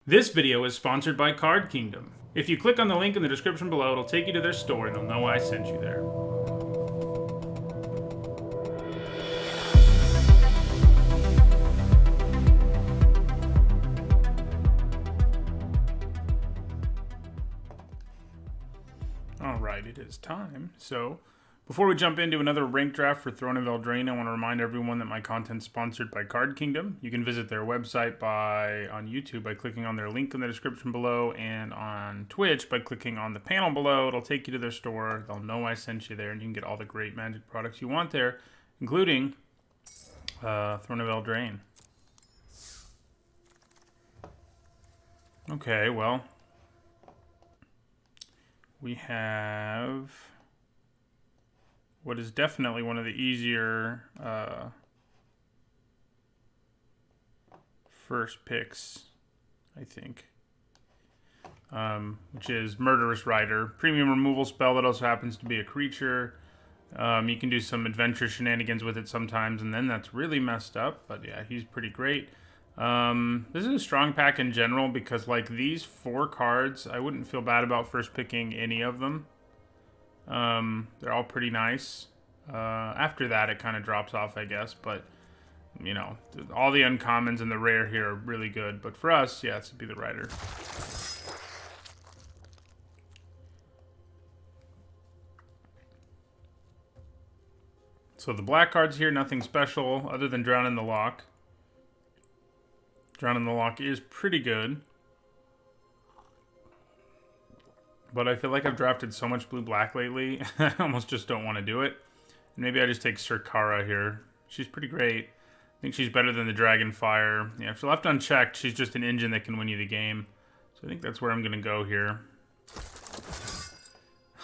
This video is sponsored by Card Kingdom. If you click on the link in the description below, it'll take you to their store and they'll know I sent you there. Alright, it is time. So, before we jump into another rank draft for Throne of Eldraine, I want to remind everyone that my content's sponsored by Card Kingdom. You can visit their website on YouTube by clicking on their link in the description below, and on Twitch by clicking on the panel below. It'll take you to their store. They'll know I sent you there, and you can get all the great Magic products you want there, including Throne of Eldraine. Okay, well, we have what is definitely one of the easier first picks, I think, which is Murderous Rider. Premium removal spell that also happens to be a creature. You can do some adventure shenanigans with it sometimes, and then that's really messed up. But yeah, he's pretty great. This is a strong pack in general because, like, these 4 cards, I wouldn't feel bad about first picking any of them. They're all pretty nice. After that, it kind of drops off, I guess. But, you know, all the uncommons and the rare here are really good. But for us, yeah, it's to be the Rider. So the black cards here, nothing special other than Drown in the Loch. Drown in the Loch is pretty good. But I feel like I've drafted so much blue-black lately, I almost just don't want to do it. And maybe I just take Surkara here. She's pretty great. I think she's better than the Dragonfire. Yeah, if she's left unchecked, she's just an engine that can win you the game. So I think that's where I'm going to go here.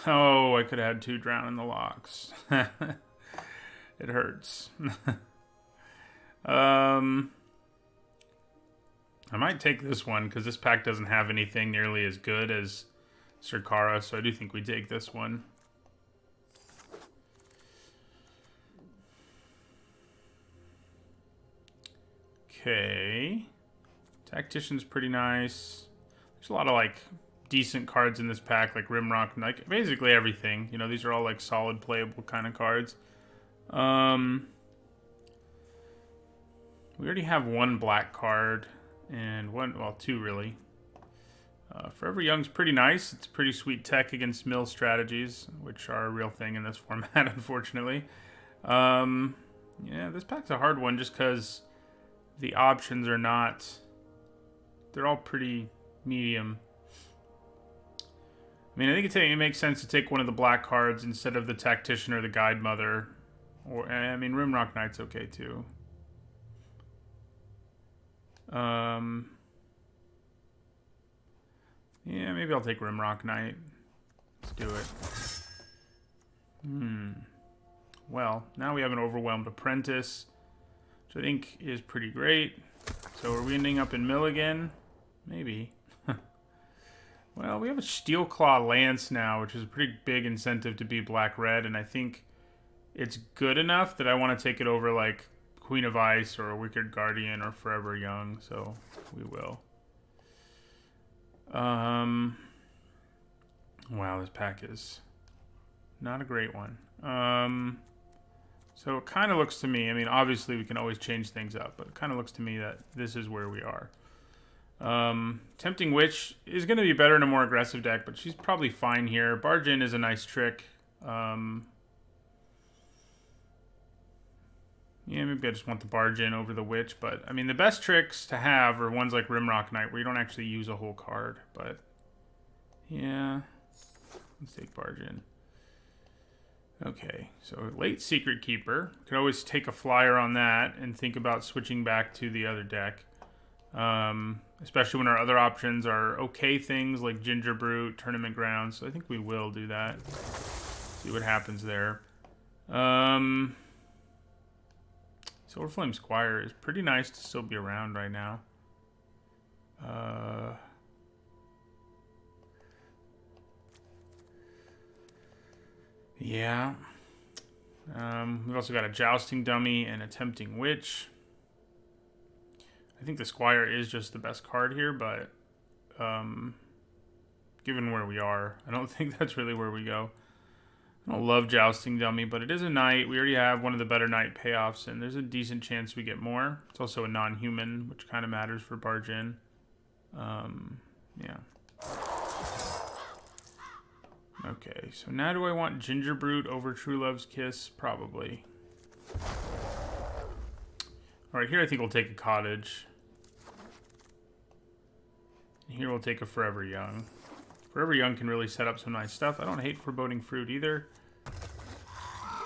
Oh, I could have had 2 Drown in the Lochs. It hurts. I might take this one because this pack doesn't have anything nearly as good as Surkara, so I do think we take this one. Okay. Tactician's pretty nice. There's a lot of, like, decent cards in this pack, like Rimrock, like basically everything. You know, these are all, like, solid playable kind of cards. We already have 1 black card and 2 really. Forever Young's pretty nice. It's pretty sweet tech against mill strategies, which are a real thing in this format, unfortunately. Yeah, this pack's a hard one just because the options are not... They're all pretty medium. I mean, I think it makes sense to take one of the black cards instead of the Tactician or the Guide Mother. Or, I mean, Rimrock Knight's okay, too. Yeah, maybe I'll take Rimrock Knight. Let's do it. Well, now we have an Overwhelmed Apprentice, which I think is pretty great. So are we ending up in mill again? Maybe. Well, we have a Steelclaw Lance now, which is a pretty big incentive to be black-red, and I think it's good enough that I want to take it over, like, Queen of Ice or Wicked Guardian or Forever Young, so we will. Wow, this pack is not a great one. So it kind of looks to me, I mean, obviously we can always change things up, but it kind of looks to me that this is where we are. Tempting Witch is going to be better in a more aggressive deck, but she's probably fine here. Barge In is a nice trick. Yeah, maybe I just want the Barge In over the Witch, but, I mean, the best tricks to have are ones like Rimrock Knight, where you don't actually use a whole card, but, yeah, let's take Barge In. Okay, so late Secret Keeper. Could always take a flyer on that and think about switching back to the other deck, especially when our other options are okay things like Ginger Brute, Tournament Grounds, so I think we will do that. See what happens there. Silverflame Squire is pretty nice to still be around right now. Yeah. We've also got a Jousting Dummy and a Tempting Witch. I think the Squire is just the best card here, but given where we are, I don't think that's really where we go. I don't love Jousting Dummy, but it is a knight. We already have one of the better knight payoffs, and there's a decent chance we get more. It's also a non-human, which kind of matters for barge in. Yeah. Okay, so now do I want Ginger Brute over True Love's Kiss? Probably. Alright, here I think we'll take a Cottage. And here we'll take a Forever Young. Forever Young can really set up some nice stuff. I don't hate Foreboding Fruit either.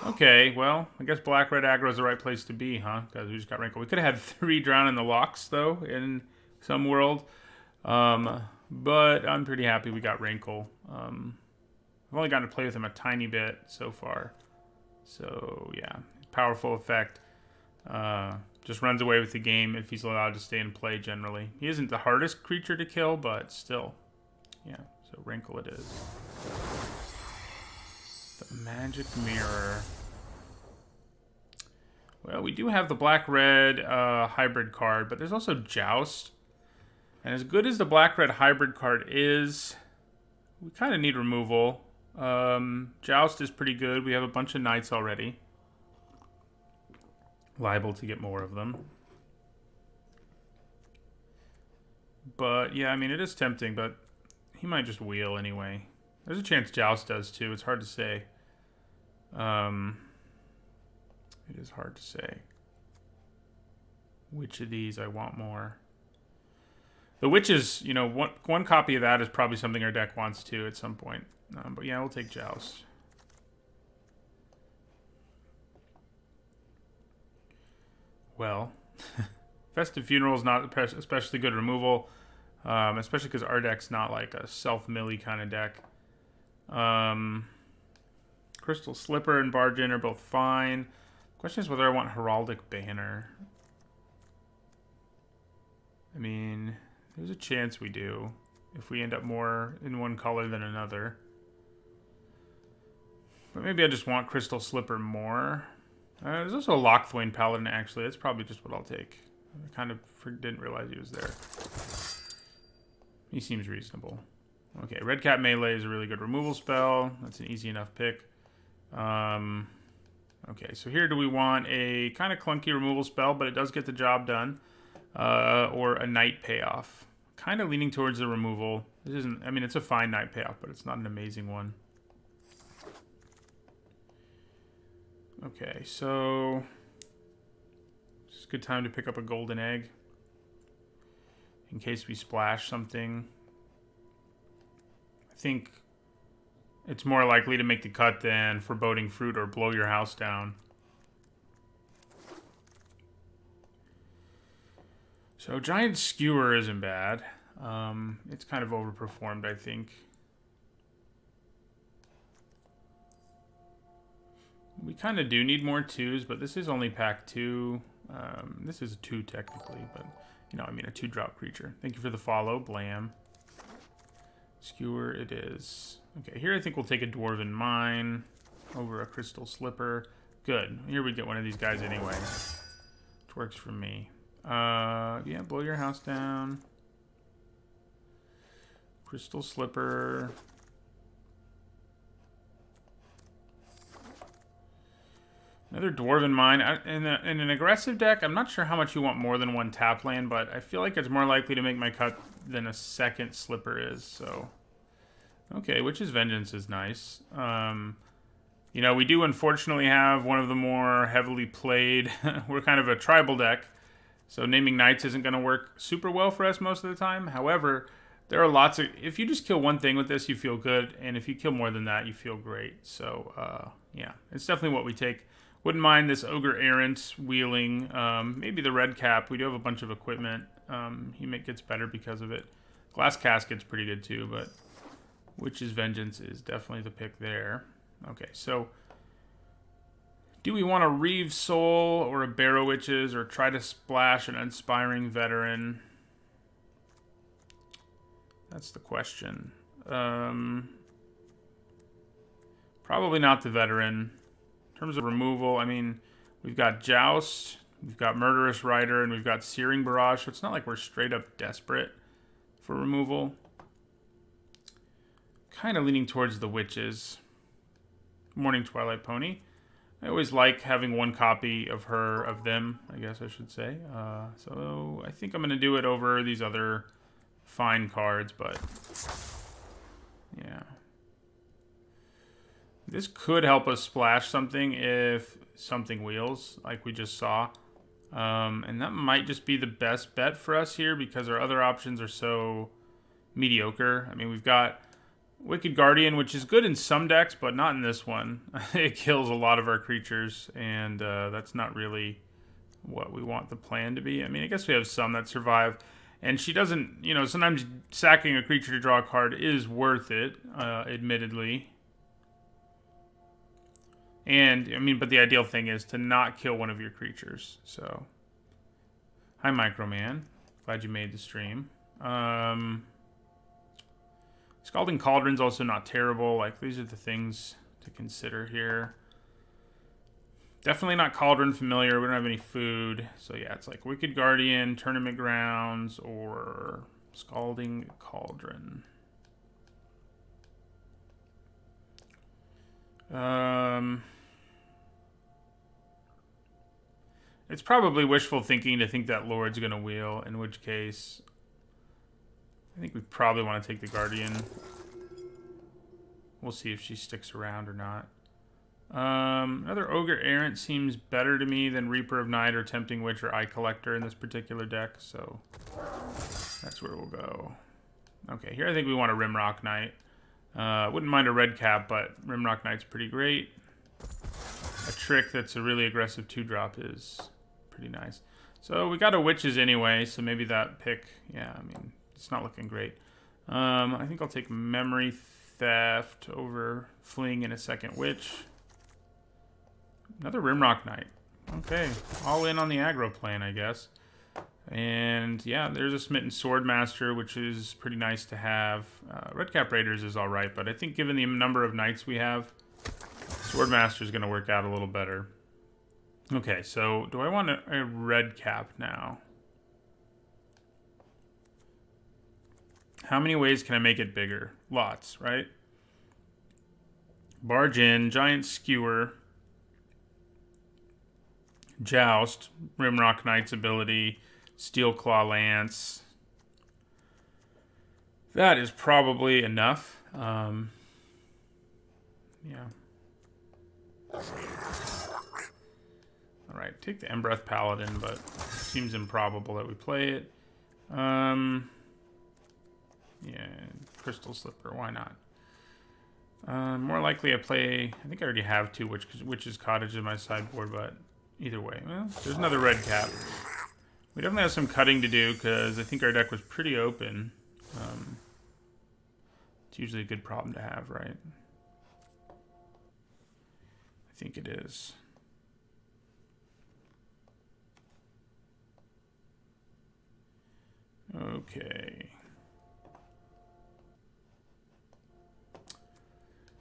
Okay, well, I guess Black-Red aggro is the right place to be, huh? Because we just got Wrinkle. We could have had 3 Drown in the Locks, though, in some world. But I'm pretty happy we got Wrinkle. I've only gotten to play with him a tiny bit so far. So, yeah. Powerful effect. Just runs away with the game if he's allowed to stay in play, generally. He isn't the hardest creature to kill, but still. Yeah, so Wrinkle it is. The Magic Mirror. Well, we do have the Black-Red hybrid card, but there's also Joust. And as good as the Black-Red hybrid card is, we kind of need removal. Joust is pretty good. We have a bunch of knights already. Liable to get more of them. But, yeah, I mean, it is tempting, but he might just wheel anyway. There's a chance Joust does, too. It's hard to say. It is hard to say. Which of these I want more. The Witches, you know, one copy of that is probably something our deck wants to at some point. But yeah, we'll take Joust. Well, Festive Funeral is not especially good removal. Especially because our deck's not like a self-millie kind of deck. Crystal Slipper and Barge In are both fine. Question is whether I want Heraldic Banner. I mean, there's a chance we do. If we end up more in one color than another. But maybe I just want Crystal Slipper more. There's also a Lochthwain Paladin, actually. That's probably just what I'll take. I kind of didn't realize he was there. He seems reasonable. Okay, Red Cat Melee is a really good removal spell. That's an easy enough pick. Okay, so here do we want a kind of clunky removal spell, but it does get the job done. Or a Knight payoff. Kind of leaning towards the removal. This isn't, I mean, it's a fine Knight payoff, but it's not an amazing one. Okay, so it's a good time to pick up a golden egg in case we splash something. I think it's more likely to make the cut than Foreboding Fruit or blow your house down. So Giant Skewer isn't bad. It's kind of overperformed, I think. We kind of do need more 2s, but this is only pack 2. This is a 2 technically, but, you know, I mean a 2-drop creature. Thank you for the follow, Blam. Skewer it is. Okay, here I think we'll take a Dwarven Mine over a Crystal Slipper. Good. Here we get one of these guys anyway. Which works for me. Yeah, blow your house down. Crystal Slipper. Another Dwarven Mine. In an aggressive deck, I'm not sure how much you want more than one tap land, but I feel like it's more likely to make my cut than a second Slipper is, so... Okay, Witch's Vengeance is nice. You know, we do unfortunately have one of the more heavily played... We're kind of a tribal deck, so naming Knights isn't going to work super well for us most of the time. However, there are lots of... If you just kill one thing with this, you feel good, and if you kill more than that, you feel great. So, yeah, it's definitely what we take. Wouldn't mind this Ogre Errant wheeling. Maybe the Red Cap. We do have a bunch of equipment. He gets better because of it. Glass Casket's pretty good too, but Witch's Vengeance is definitely the pick there. Okay, so do we want a Reeve Soul or a Barrow Witches or try to splash an Inspiring Veteran? That's the question. Probably not the Veteran. In terms of removal, I mean, we've got Joust, we've got Murderous Rider, and we've got Searing Barrage, so it's not like we're straight up desperate for removal. Kind of leaning towards the Witches. Morning Twilight Pony. I always like having one copy of them, I guess I should say. So I think I'm going to do it over these other fine cards, but yeah. This could help us splash something if something wheels, like we just saw. And that might just be the best bet for us here because our other options are so mediocre. I mean, we've got Wicked Guardian, which is good in some decks, but not in this one. It kills a lot of our creatures, and that's not really what we want the plan to be. I mean, I guess we have some that survive. And she doesn't, you know, sometimes sacking a creature to draw a card is worth it, admittedly. And, I mean, but the ideal thing is to not kill one of your creatures. So, hi, Microman. Glad you made the stream. Scalding Cauldron's also not terrible. Like, these are the things to consider here. Definitely not Cauldron familiar. We don't have any food. So, yeah, it's like Wicked Guardian, Tournament Grounds, or Scalding Cauldron. It's probably wishful thinking to think that Lord's going to wheel, in which case I think we probably want to take the Guardian. We'll see if she sticks around or not. Another Ogre Errant seems better to me than Reaper of Night or Tempting Witch or Eye Collector in this particular deck, so that's where we'll go. Okay, here I think we want a Rimrock Knight. Wouldn't mind a red cap, but Rimrock Knight's pretty great. A trick that's a really aggressive 2-drop is pretty nice. So we got a Witches anyway, so maybe that pick, yeah, I mean, it's not looking great. I think I'll take Memory Theft over Fling and a second Witch. Another Rimrock Knight. Okay, all in on the aggro plan, I guess. And yeah, there's a Smitten Swordmaster, which is pretty nice to have. Redcap Raiders is alright, but I think given the number of knights we have, Swordmaster is going to work out a little better. Okay, so do I want a red cap now? How many ways can I make it bigger? Lots, right? Barge in, Giant Skewer, Joust, Rimrock Knight's ability, Steel Claw Lance. That is probably enough. Yeah. Alright, take the Embereth Paladin, but it seems improbable that we play it. Yeah, Crystal Slipper, why not? More likely I play... I think I already have two Witch's Cottage in my sideboard, but either way. Well, there's another red cap. We definitely have some cutting to do, because I think our deck was pretty open. It's usually a good problem to have, right? I think it is. Okay.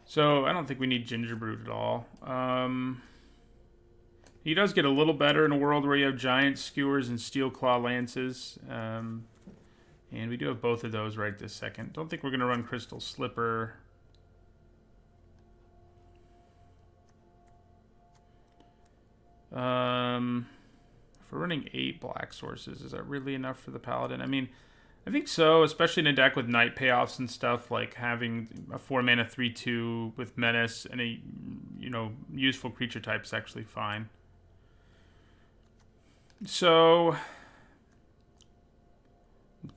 So, I don't think we need Gingerbrute at all. He does get a little better in a world where you have Giant Skewers and Steel Claw Lances. And we do have both of those right this second. Don't think we're going to run Crystal Slipper. If we're running 8 black sources, is that really enough for the Paladin? I mean, I think so, especially in a deck with night payoffs and stuff, like having a 4-mana 3/2 with Menace and a, useful creature type is actually fine. So,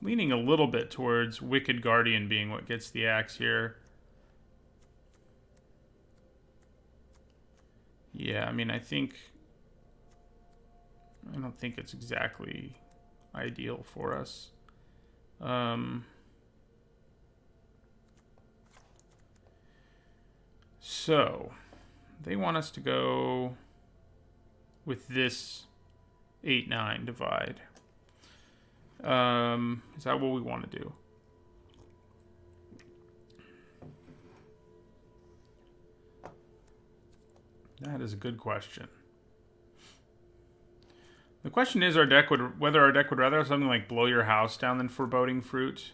leaning a little bit towards Wicked Guardian being what gets the axe here. Yeah, I mean, I don't think it's exactly ideal for us. So, they want us to go with this 8-9 divide. Is that what we want to do? That is a good question. The question is whether our deck would rather have something like Blow Your House down than Foreboding Fruit.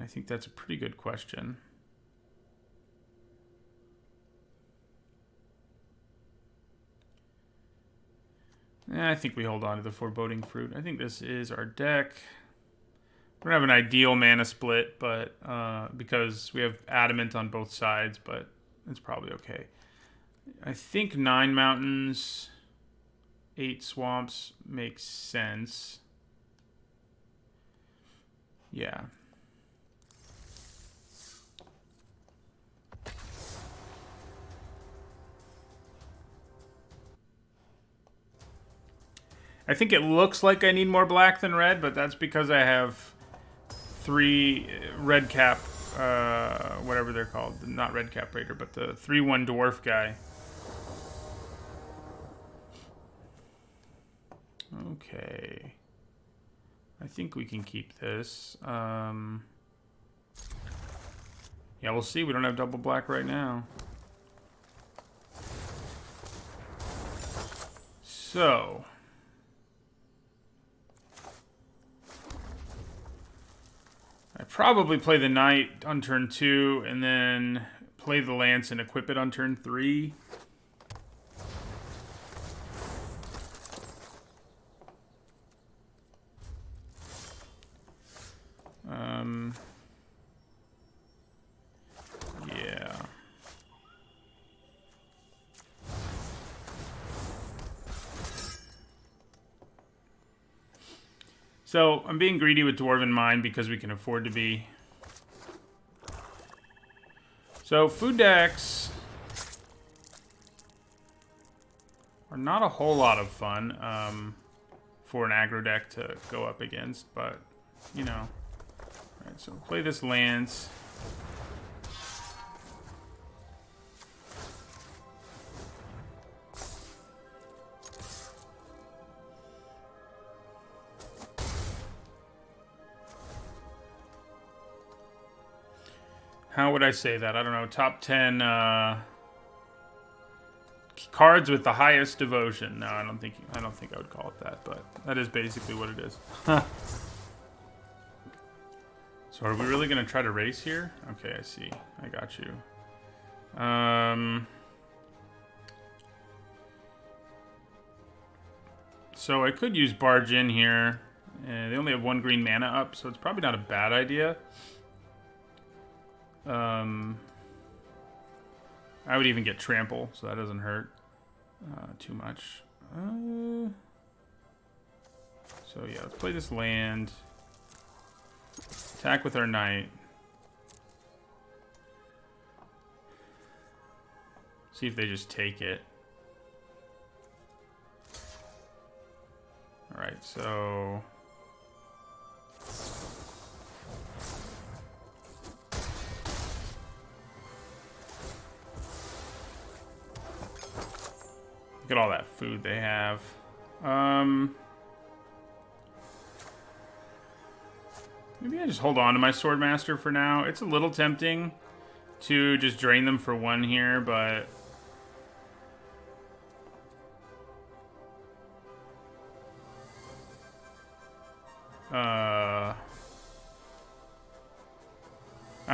I think that's a pretty good question. I think we hold on to the Foreboding Fruit. I think this is our deck. We don't have an ideal mana split, but because we have Adamant on both sides, but it's probably okay. I think 9 mountains, 8 swamps makes sense. Yeah. I think it looks like I need more black than red, but that's because I have 3 red cap, whatever they're called. Not red cap raider, but the 3/1 dwarf guy. Okay. I think we can keep this. Yeah, we'll see. We don't have double black right now. So... I probably play the knight on turn 2 and then play the lance and equip it on turn 3. Yeah. So, I'm being greedy with Dwarven Mine because we can afford to be. So, food decks are not a whole lot of fun for an aggro deck to go up against, but, you know. Alright, so play this Lance. How would I say that? I don't know. Top 10 cards with the highest devotion. No, I don't think I would call it that, but that is basically what it is. So are we really gonna try to race here? Okay, I see. I got you. So I could use Barge in here. They only have 1 green mana up, so it's probably not a bad idea. I would even get Trample, so that doesn't hurt too much. So yeah, let's play this land. Attack with our knight. See if they just take it. Alright, so... Look at all that food they have. Maybe I just hold on to my Swordmaster for now. It's a little tempting to just drain them for 1 here, but... I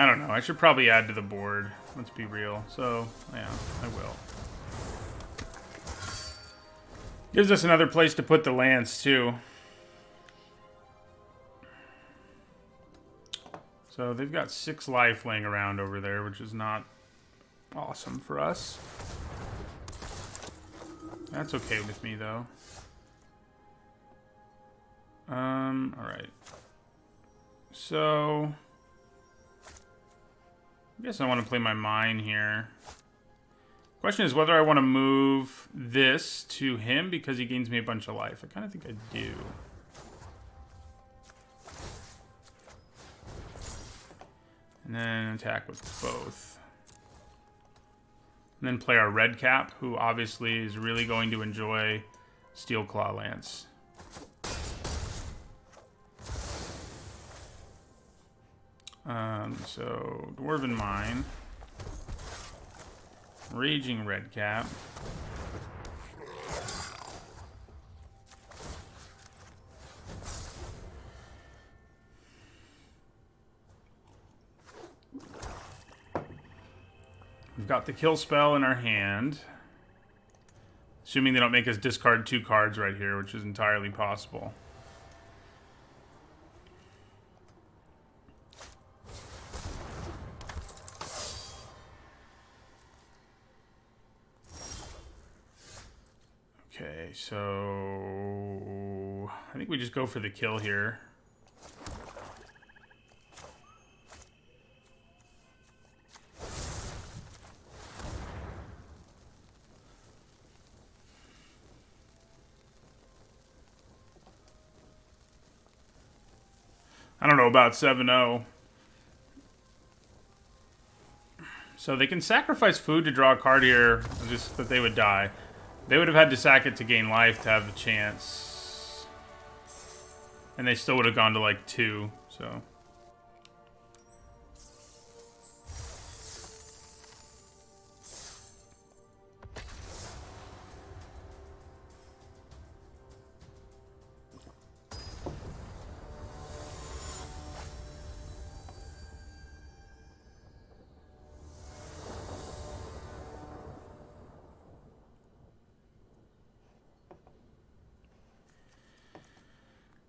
don't know. I should probably add to the board. Let's be real. So, yeah, I will. Gives us another place to put the lance, too. So they've got 6 life laying around over there, which is not awesome for us. That's okay with me, though. Alright. So... I guess I want to play my mine here. Question is whether I want to move this to him because he gains me a bunch of life. I kind of think I do. And then attack with both. And then play our red cap, who obviously is really going to enjoy Steel Claw Lance. So Dwarven Mine. Raging red cap. We've got the kill spell in our hand. Assuming they don't make us discard 2 cards right here, which is entirely possible. Okay, so I think we just go for the kill here. I don't know about 7-0. So they can sacrifice food to draw a card here, just that they would die. They would have had to sack it to gain life to have the chance. And they still would have gone to like 2, so.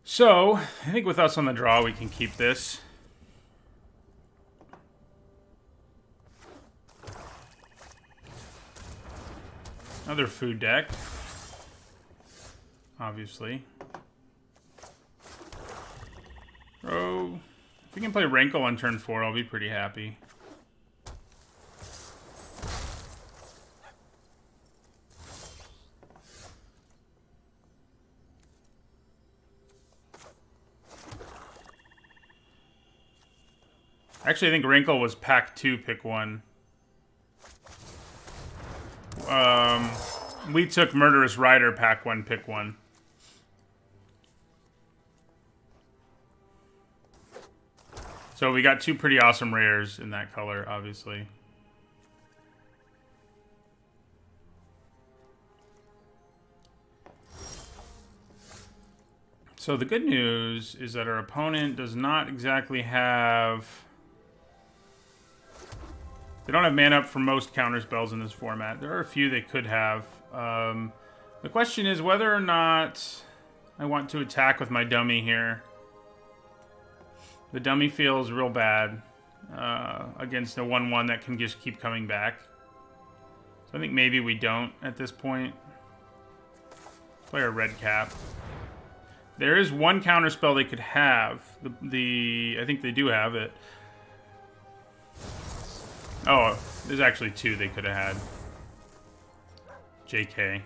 So, I think with us on the draw, we can keep this. Another food deck. Obviously. Oh, if we can play Rankle on turn 4, I'll be pretty happy. Actually, I think Rankle was pack 2, pick 1. We took Murderous Rider, pack 1, pick 1. So we got 2 pretty awesome rares in that color, obviously. So the good news is that our opponent does not exactly have... They don't have mana up for most counter spells in this format. There are a few they could have. The question is whether or not I want to attack with my dummy here. The dummy feels real bad against a 1-1 that can just keep coming back. So I think maybe we don't at this point. Play a red cap. There is one counter spell they could have. I think they do have it. Oh, there's actually 2 they could have had. JK.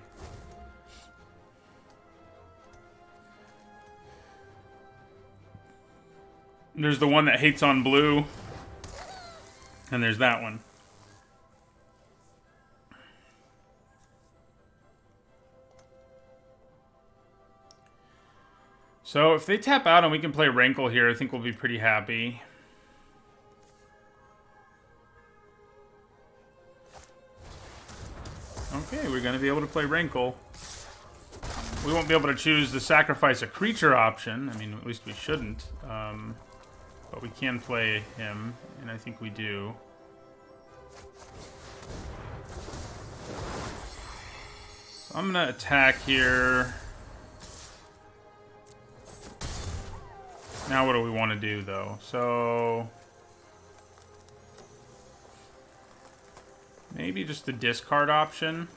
There's the one that hates on blue. And there's that one. So if they tap out and we can play Rankle here, I think we'll be pretty happy. Okay, we're going to be able to play Rankle. We won't be able to choose the sacrifice a creature option. I mean, at least we shouldn't. But we can play him, and I think we do. So I'm going to attack here. Now what do we want to do, though? So... maybe just the discard option.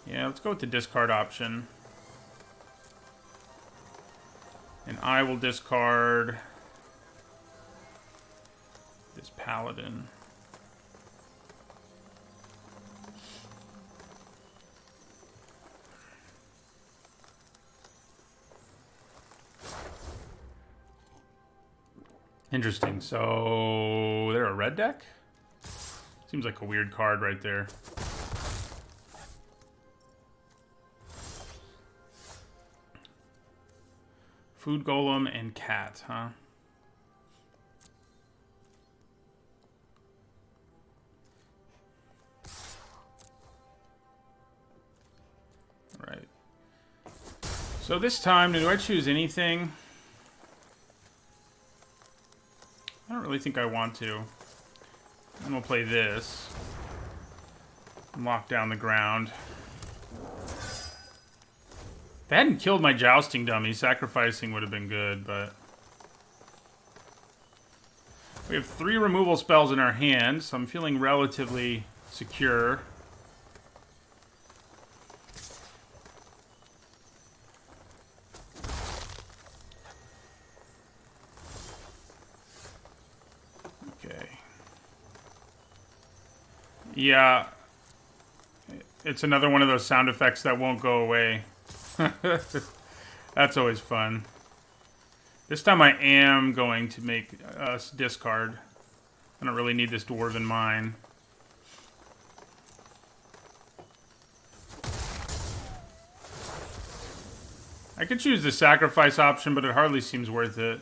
Yeah, let's go with the discard option. And I will discard this Paladin. Interesting. So they're a red deck? Seems like a weird card right there. Food Golem and Cat, huh? Right. So this time, do I choose anything? really think I want to. And we'll play this. Lock down the ground. If they hadn't killed my jousting dummy, sacrificing would have been good, but... We have 3 removal spells in our hand, so I'm feeling relatively secure. Okay. Yeah. It's another one of those sound effects that won't go away. That's always fun. This time I am going to make us discard. I don't really need this Dwarven Mine. I could choose the sacrifice option, but it hardly seems worth it.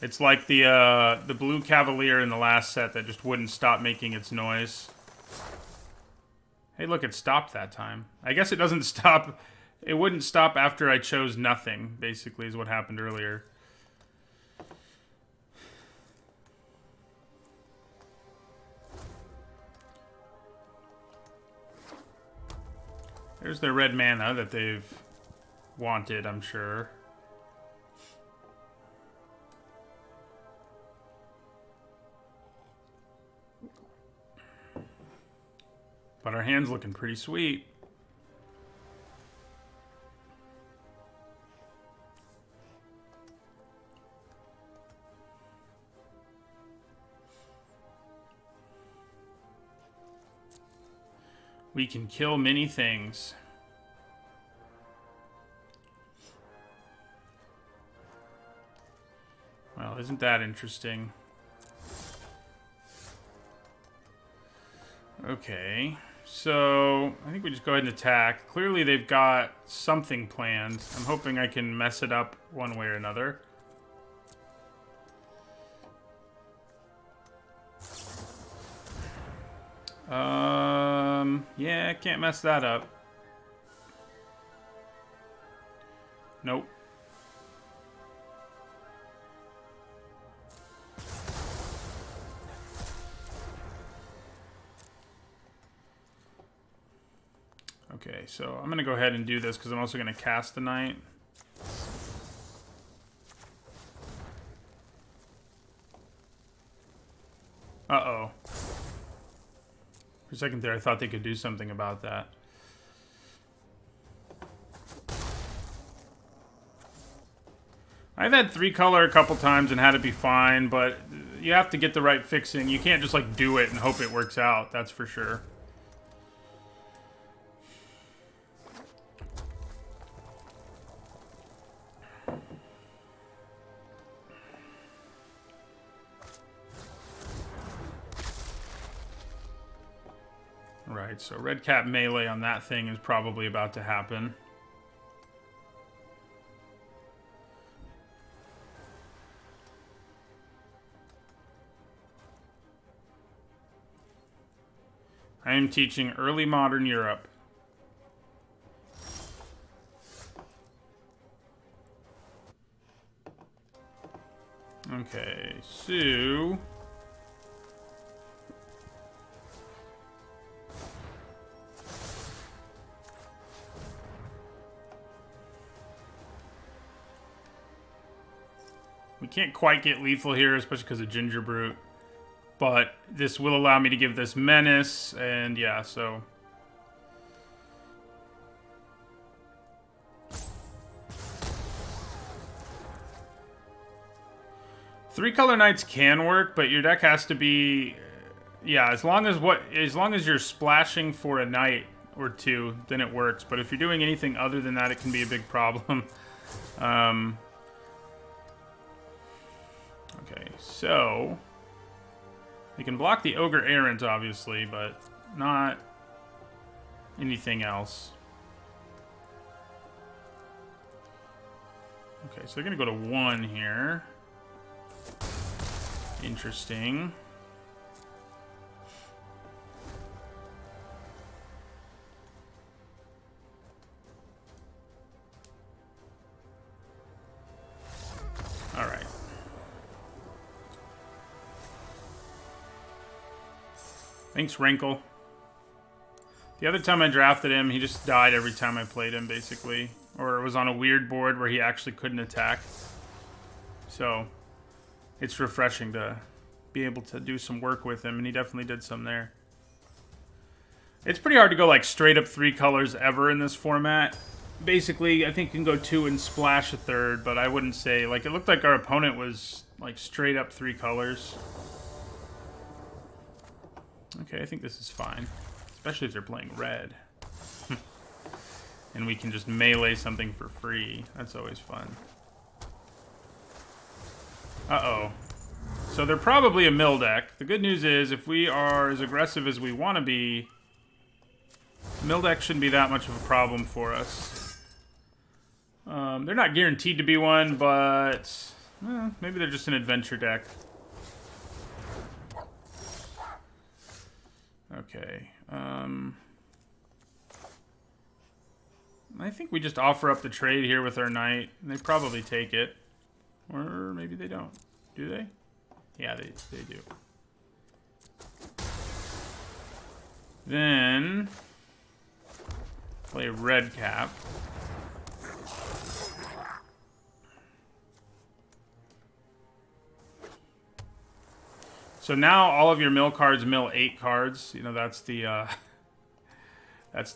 It's like the blue Cavalier in the last set that just wouldn't stop making its noise. Hey, look, it stopped that time. I guess it doesn't stop. It wouldn't stop after I chose nothing, basically, is what happened earlier. There's their red mana that they've wanted, I'm sure. But our hand's looking pretty sweet. We can kill many things. Well, isn't that interesting? Okay. So, I think we just go ahead and attack. Clearly they've got something planned. I'm hoping I can mess it up one way or another. Yeah, can't mess that up. Nope. Okay, so I'm going to go ahead and do this because I'm also going to cast the Knight. Uh-oh. For a second there, I thought they could do something about that. I've had 3-color a couple times and had it be fine, but you have to get the right fixing. You can't just, like, do it and hope it works out, that's for sure. Right, so red cap melee on that thing is probably about to happen. I am teaching early modern Europe. Okay, so... we can't quite get lethal here, especially because of Ginger Brute. But this will allow me to give this Menace, and yeah, so... 3-color Knights can work, but your deck has to be... yeah, as long as you're splashing for a Knight or two, then it works. But if you're doing anything other than that, it can be a big problem. Okay, so... we can block the Ogre Errant, obviously, but not anything else. Okay, so they're going to go to 1 here. Interesting. Thanks, Wrinkle. The other time I drafted him, he just died every time I played him, basically. Or it was on a weird board where he actually couldn't attack. So, it's refreshing to be able to do some work with him, and he definitely did some there. It's pretty hard to go, like, straight up 3 colors ever in this format. Basically, I think you can go 2 and splash a third, but I wouldn't say... Like, it looked like our opponent was, like, straight up 3 colors. Okay, I think this is fine. Especially if they're playing red. And we can just melee something for free. That's always fun. Uh-oh. So they're probably a mill deck. The good news is, if we are as aggressive as we want to be, mill deck shouldn't be that much of a problem for us. They're not guaranteed to be one, but maybe they're just an adventure deck. Okay. I think we just offer up the trade here with our knight. And they probably take it. Or maybe they don't. Do they? Yeah, they do. Then play red cap. So now all of your mill cards mill 8 cards. You know, that's the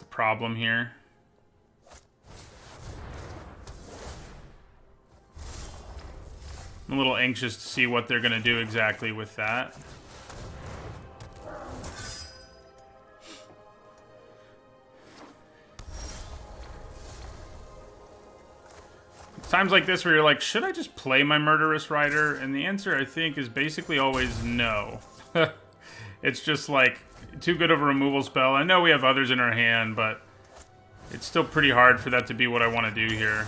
problem here. I'm a little anxious to see what they're going to do exactly with that. Times like this where you're like, should I just play my Murderous Rider? And the answer, I think, is basically always no. It's just like, too good of a removal spell. I know we have others in our hand, but it's still pretty hard for that to be what I want to do here.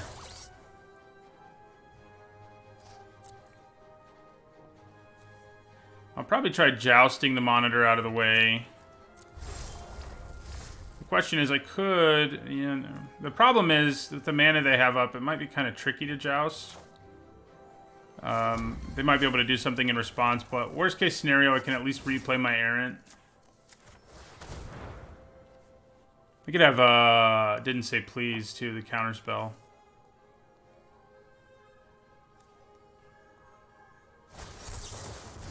I'll probably try jousting the monitor out of the way. The question is, I could... You know, the problem is, that the mana they have up, it might be kind of tricky to joust. They might be able to do something in response, but worst case scenario, I can at least replay my Errant. We could have, didn't say please, too, the counterspell.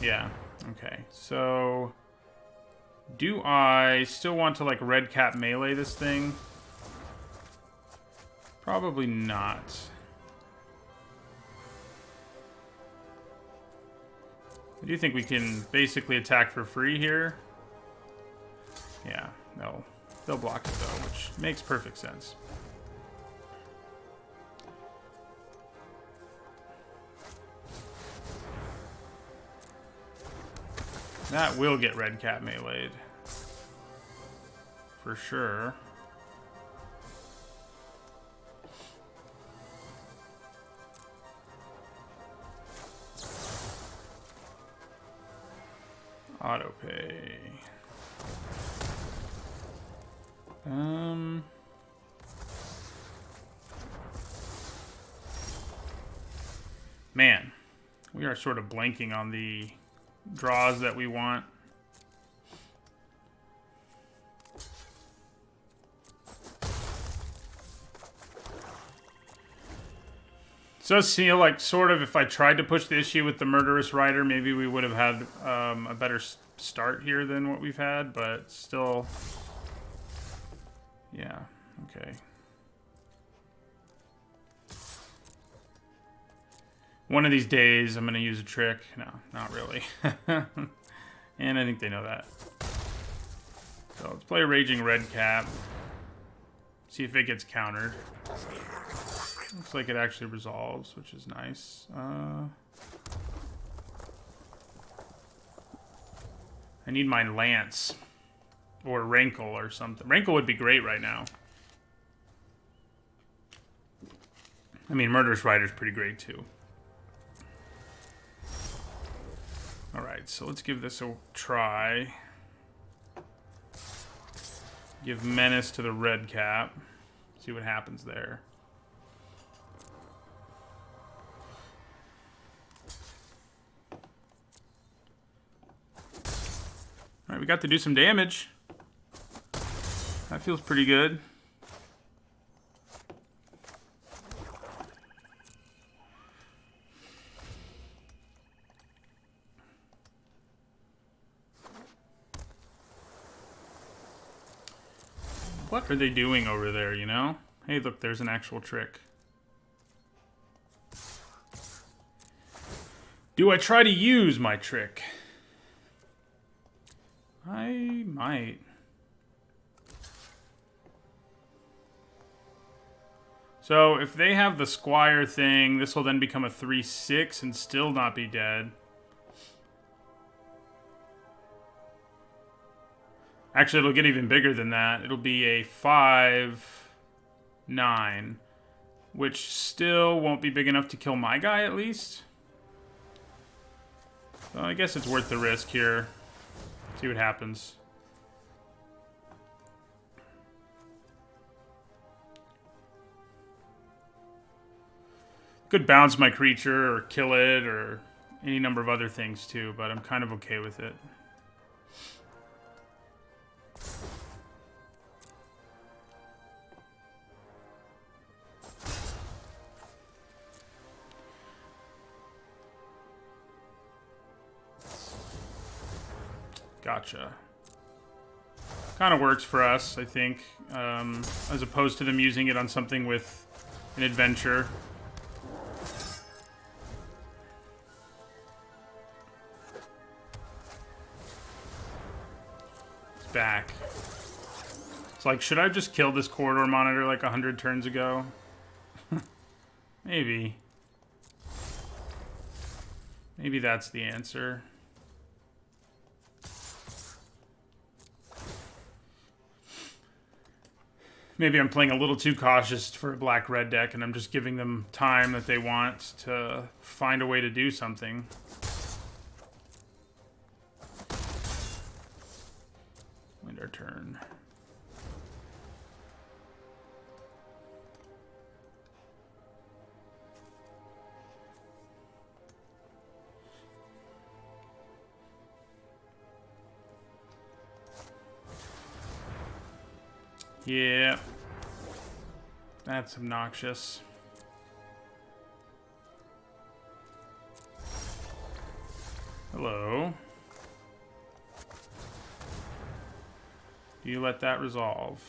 Yeah, okay. So, do I still want to, like, red cap melee this thing? Probably not. I do think we can basically attack for free here. Yeah, no. They'll block it, though, which makes perfect sense. That will get red cap meleeed. For sure. Auto pay. Man, we are sort of blanking on the draws that we want. So it does feel like, sort of, if I tried to push the issue with the Murderous Rider, maybe we would have had a better start here than what we've had, but still... Yeah, okay. One of these days, I'm going to use a trick. No, not really. And I think they know that. So let's play Raging Red Cap. See if it gets countered. Looks like it actually resolves, which is nice. I need my Lance. Or Rankle or something. Rankle would be great right now. I mean, Murderous Rider's pretty great too. Alright, so let's give this a try. Give Menace to the red cap. See what happens there. Alright, we got to do some damage. That feels pretty good. What are they doing over there, you know? Hey, look, there's an actual trick. Do I try to use my trick? I might. So, if they have the Squire thing, this will then become a 3/6 and still not be dead. Actually, it'll get even bigger than that. It'll be a 5/9, which still won't be big enough to kill my guy, at least. So I guess it's worth the risk here. See what happens. Could bounce my creature or kill it or any number of other things too, but I'm kind of okay with it. Gotcha. Kind of works for us, I think, as opposed to them using it on something with an adventure. It's back. It's like, should I have just killed this corridor monitor like 100 turns ago? Maybe. Maybe that's the answer. Maybe I'm playing a little too cautious for a black-red deck, and I'm just giving them time that they want to find a way to do something. End our turn. Yeah. That's obnoxious. Hello. Do you let that resolve?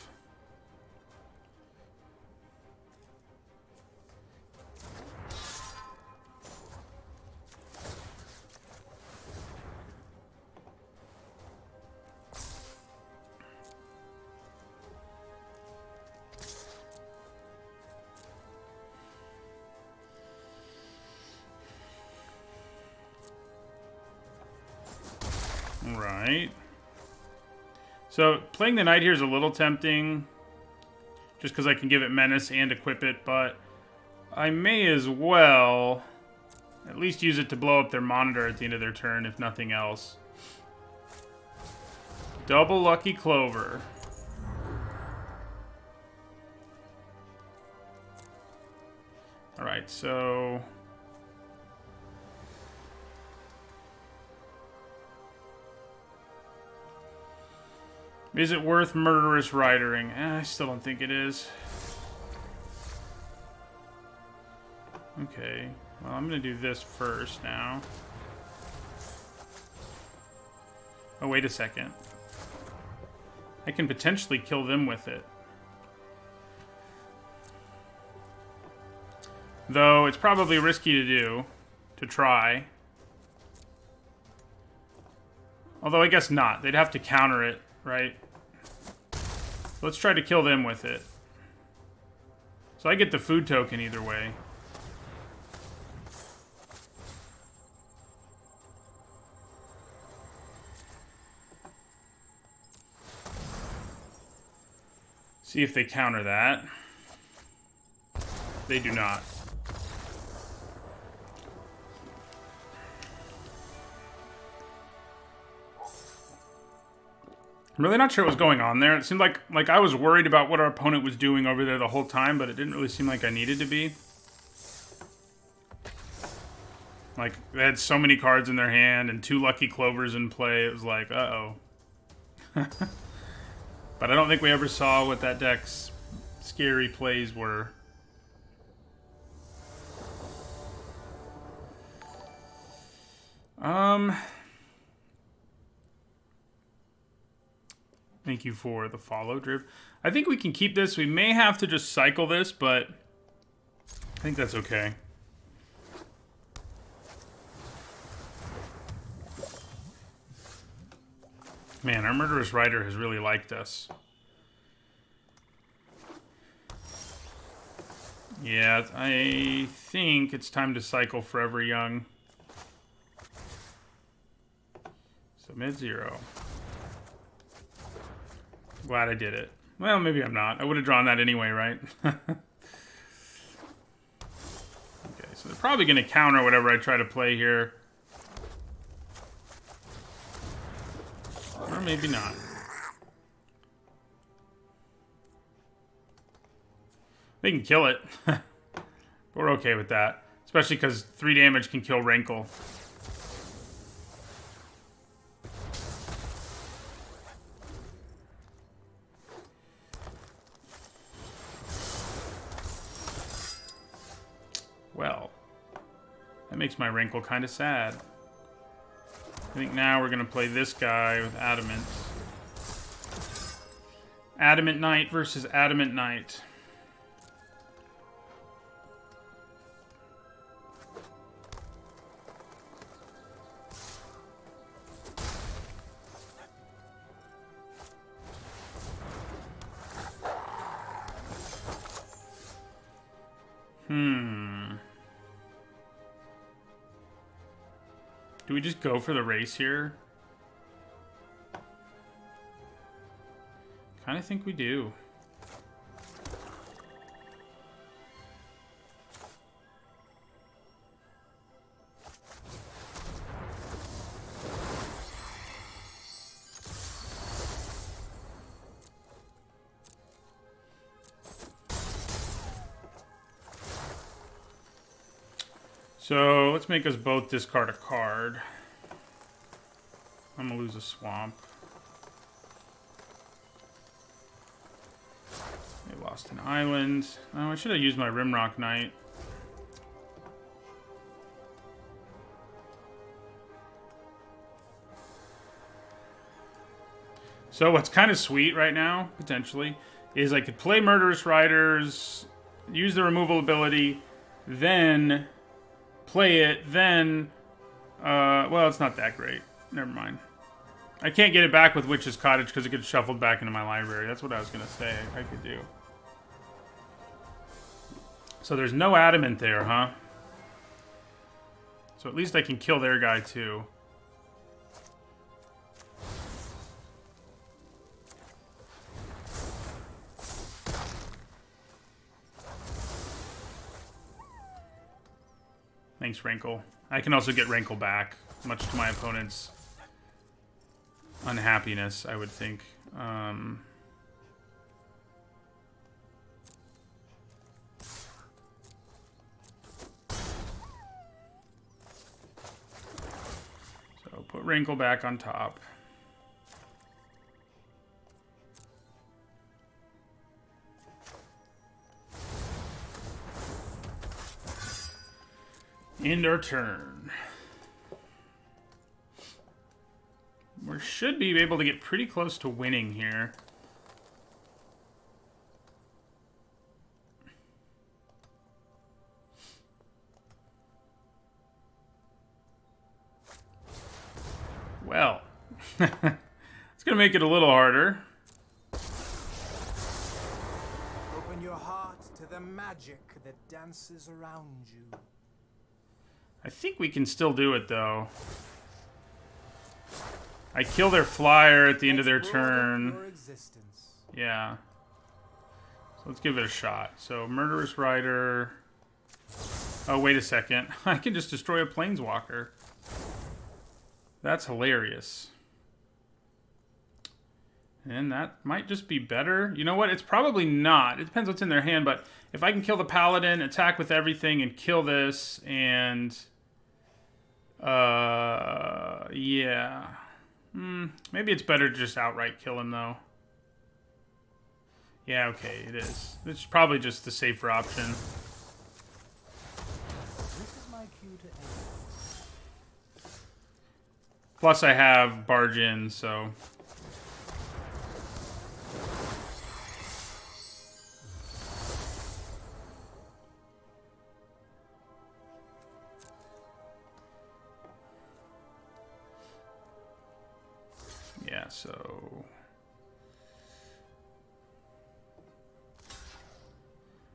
Right. So playing the knight here is a little tempting, just because I can give it menace and equip it, but I may as well at least use it to blow up their monitor at the end of their turn, if nothing else. Double Lucky Clover. Alright, so... is it worth Murderous Ridering? I still don't think it is. Okay. Well, I'm going to do this first now. Oh, wait a second. I can potentially kill them with it. Though, it's probably risky to do. To try. Although, I guess not. They'd have to counter it, right? Let's try to kill them with it. So I get the food token either way. See if they counter that. They do not. I'm really not sure what was going on there. It seemed like I was worried about what our opponent was doing over there the whole time, but it didn't really seem like I needed to be. Like, they had so many cards in their hand and 2 Lucky Clovers in play. It was like, uh-oh. But I don't think we ever saw what that deck's scary plays were. Thank you for the follow, Driv. I think we can keep this. We may have to just cycle this, but I think that's okay. Man, our Murderous Rider has really liked us. Yeah, I think it's time to cycle Forever Young. So mid-0. Glad I did it. Well, maybe I'm not. I would have drawn that anyway, right? Okay, so they're probably going to counter whatever I try to play here. Or maybe not. They can kill it. We're okay with that. Especially because 3 damage can kill Rankle. Well, that makes my Rankle kind of sad. I think now we're going to play this guy with Adamant. Adamant Knight versus Adamant Knight. Do we just go for the race here? Kind of think we do. So let's make us both discard a card. I'm gonna lose a swamp. They lost an island. Oh, I should have used my Rimrock Knight. So what's kind of sweet right now, potentially, is I could play Murderous Riders, use the removal ability, then play it, then, well, it's not that great. Never mind. I can't get it back with Witch's Cottage because it gets shuffled back into my library. That's what I was going to say I could do. So there's no Adamant there, huh? So at least I can kill their guy, too. Thanks, Rankle. I can also get Rankle back, much to my opponent's unhappiness, I would think. So put Rankle back on top. End our turn. We should be able to get pretty close to winning here. Well, it's going to make it a little harder. Open your heart to the magic that dances around you. I think we can still do it, though. I kill their flyer at the end of their turn. Yeah. So let's give it a shot. So, Murderous Rider. Oh, wait a second. I can just destroy a Planeswalker. That's hilarious. And that might just be better. You know what? It's probably not. It depends what's in their hand, but if I can kill the Paladin, attack with everything, and kill this, and... yeah. Maybe it's better to just outright kill him, though. Yeah, okay, it is. It's probably just the safer option. This is my cue to end. Plus, I have barge in, so. Yeah, so.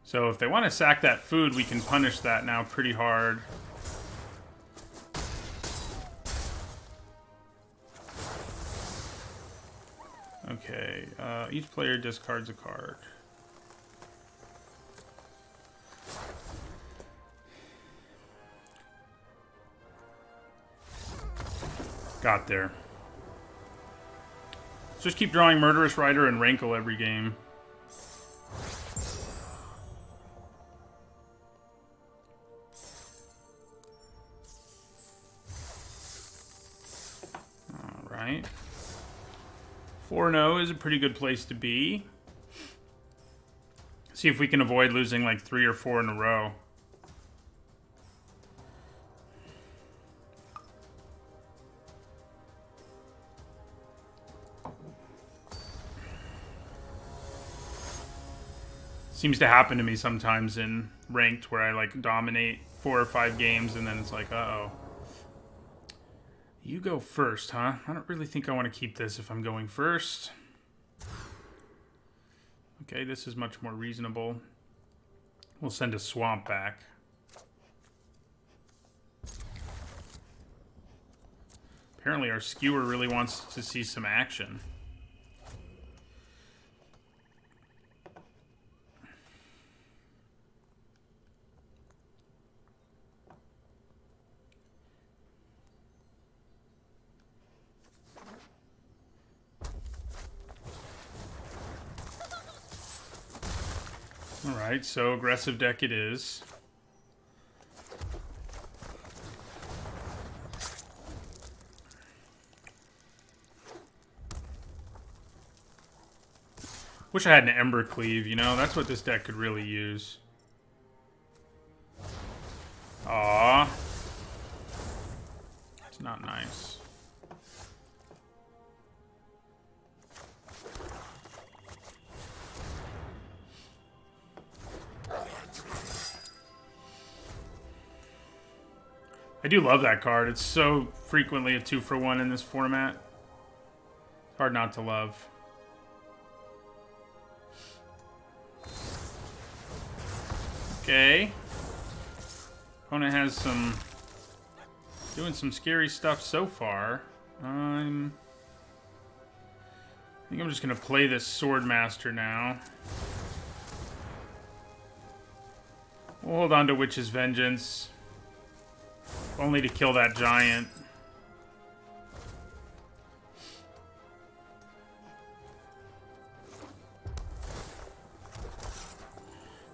So if they want to sack that food, we can punish that now pretty hard. Okay, each player discards a card. Got there. Let's just keep drawing Murderous Rider and Rankle every game. Alright. 4-0 is a pretty good place to be. See if we can avoid losing like 3 or 4 in a row. Seems to happen to me sometimes in ranked where I like dominate 4 or 5 games and then it's like, uh-oh. You go first, huh? I don't really think I want to keep this if I'm going first. Okay, this is much more reasonable. We'll send a swamp back. Apparently our skewer really wants to see some action. Alright, so aggressive deck it is. Wish I had an Ember Cleave, you know? That's what this deck could really use. Aww. It's not nice. I do love that card. It's so frequently a 2-for-1 in this format. Hard not to love. Okay. Opponent has some... doing some scary stuff so far. I think I'm just going to play this Swordmaster now. We'll hold on to Witch's Vengeance. Only to kill that giant.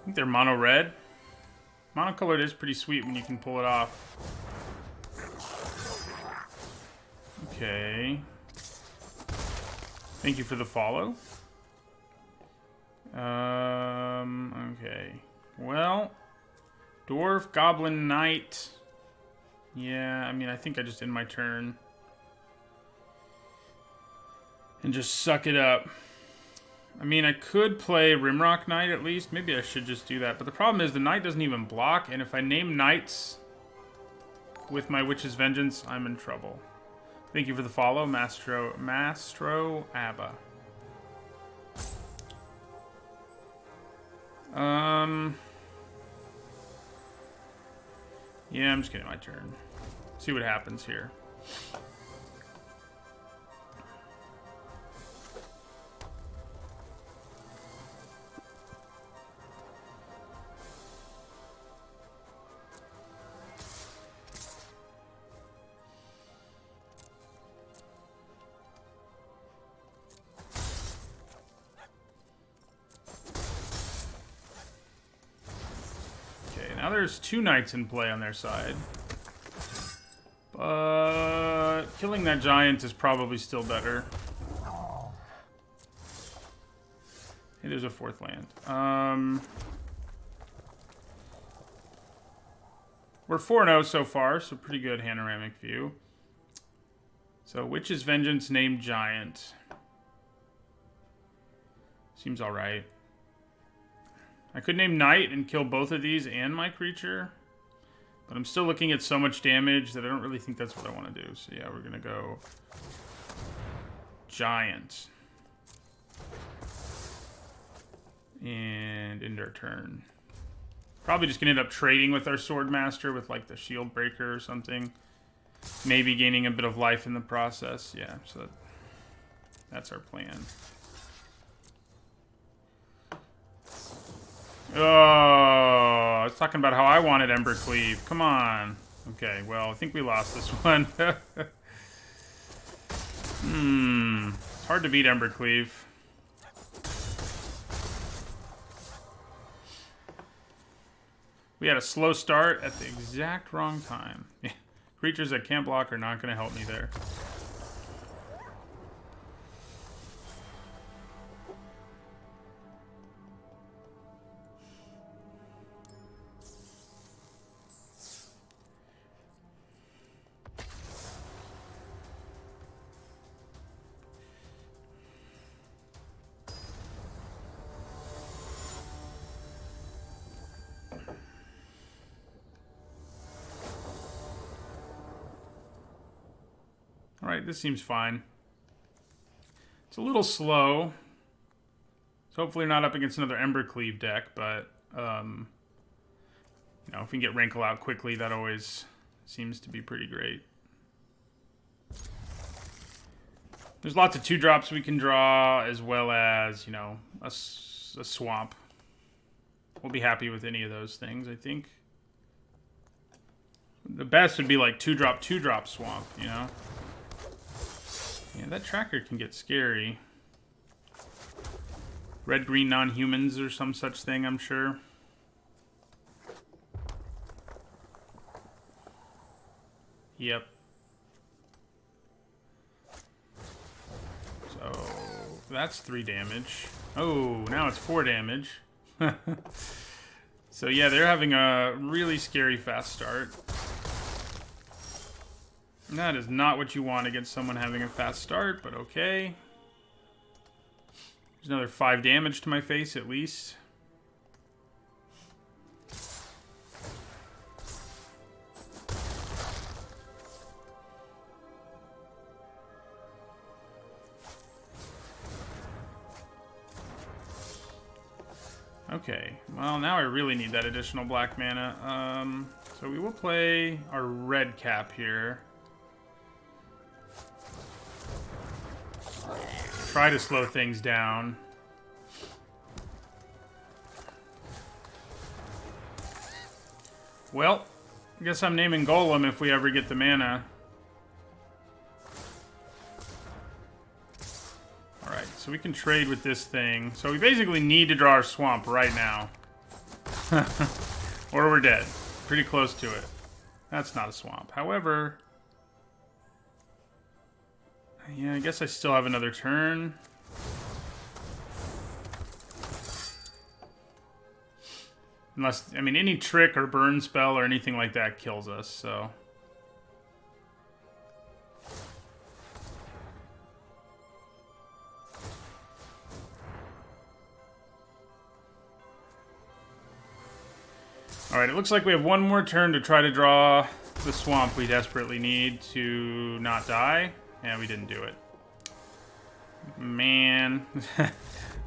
I think they're mono red. Monocolored is pretty sweet when you can pull it off. Okay. Thank you for the follow. Okay. Well, Dwarf, Goblin, Knight. Yeah, I mean, I think I just end my turn. And just suck it up. I mean, I could play Rimrock Knight at least. Maybe I should just do that. But the problem is the Knight doesn't even block. And if I name Knights with my Witch's Vengeance, I'm in trouble. Thank you for the follow, Mastro Abba. Yeah, I'm just getting my turn. See what happens here. Now there's 2 knights in play on their side. But killing that giant is probably still better. Hey, there's a 4th land. We're 4-0 so far, so pretty good panoramic view. So, Witch's Vengeance named Giant. Seems alright. I could name Knight and kill both of these and my creature. But I'm still looking at so much damage that I don't really think that's what I want to do. So yeah, we're going to go Giant. And end our turn. Probably just going to end up trading with our Swordmaster with like the Shield Breaker or something. Maybe gaining a bit of life in the process. Yeah, so that's our plan. Oh, I was talking about how I wanted Embercleave. Come on. Okay, well, I think we lost this one. It's hard to beat Embercleave. We had a slow start at the exact wrong time. Creatures that can't block are not going to help me there. Alright, this seems fine. It's a little slow. So hopefully we're not up against another Embercleave deck, but you know, if we can get Rankle out quickly, that always seems to be pretty great. There's lots of 2-drops we can draw, as well as, you know, a swamp. We'll be happy with any of those things, I think. The best would be like 2-drop swamp, you know? Yeah, that tracker can get scary. Red-green non-humans or some such thing, I'm sure. Yep. So, that's 3 damage. Oh, now it's 4 damage. So yeah, they're having a really scary fast start. That is not what you want against someone having a fast start, but okay. There's another 5 damage to my face, at least. Okay, well, now I really need that additional black mana. So we will play our red cap here. Try to slow things down. Well, I guess I'm naming Golem if we ever get the mana. Alright, so we can trade with this thing. So we basically need to draw our swamp right now. Or we're dead. Pretty close to it. That's not a swamp. However... yeah, I guess I still have another turn. Unless, I mean, any trick or burn spell or anything like that kills us, so... Alright, it looks like we have one more turn to try to draw the swamp we desperately need to not die. Yeah, we didn't do it. Man.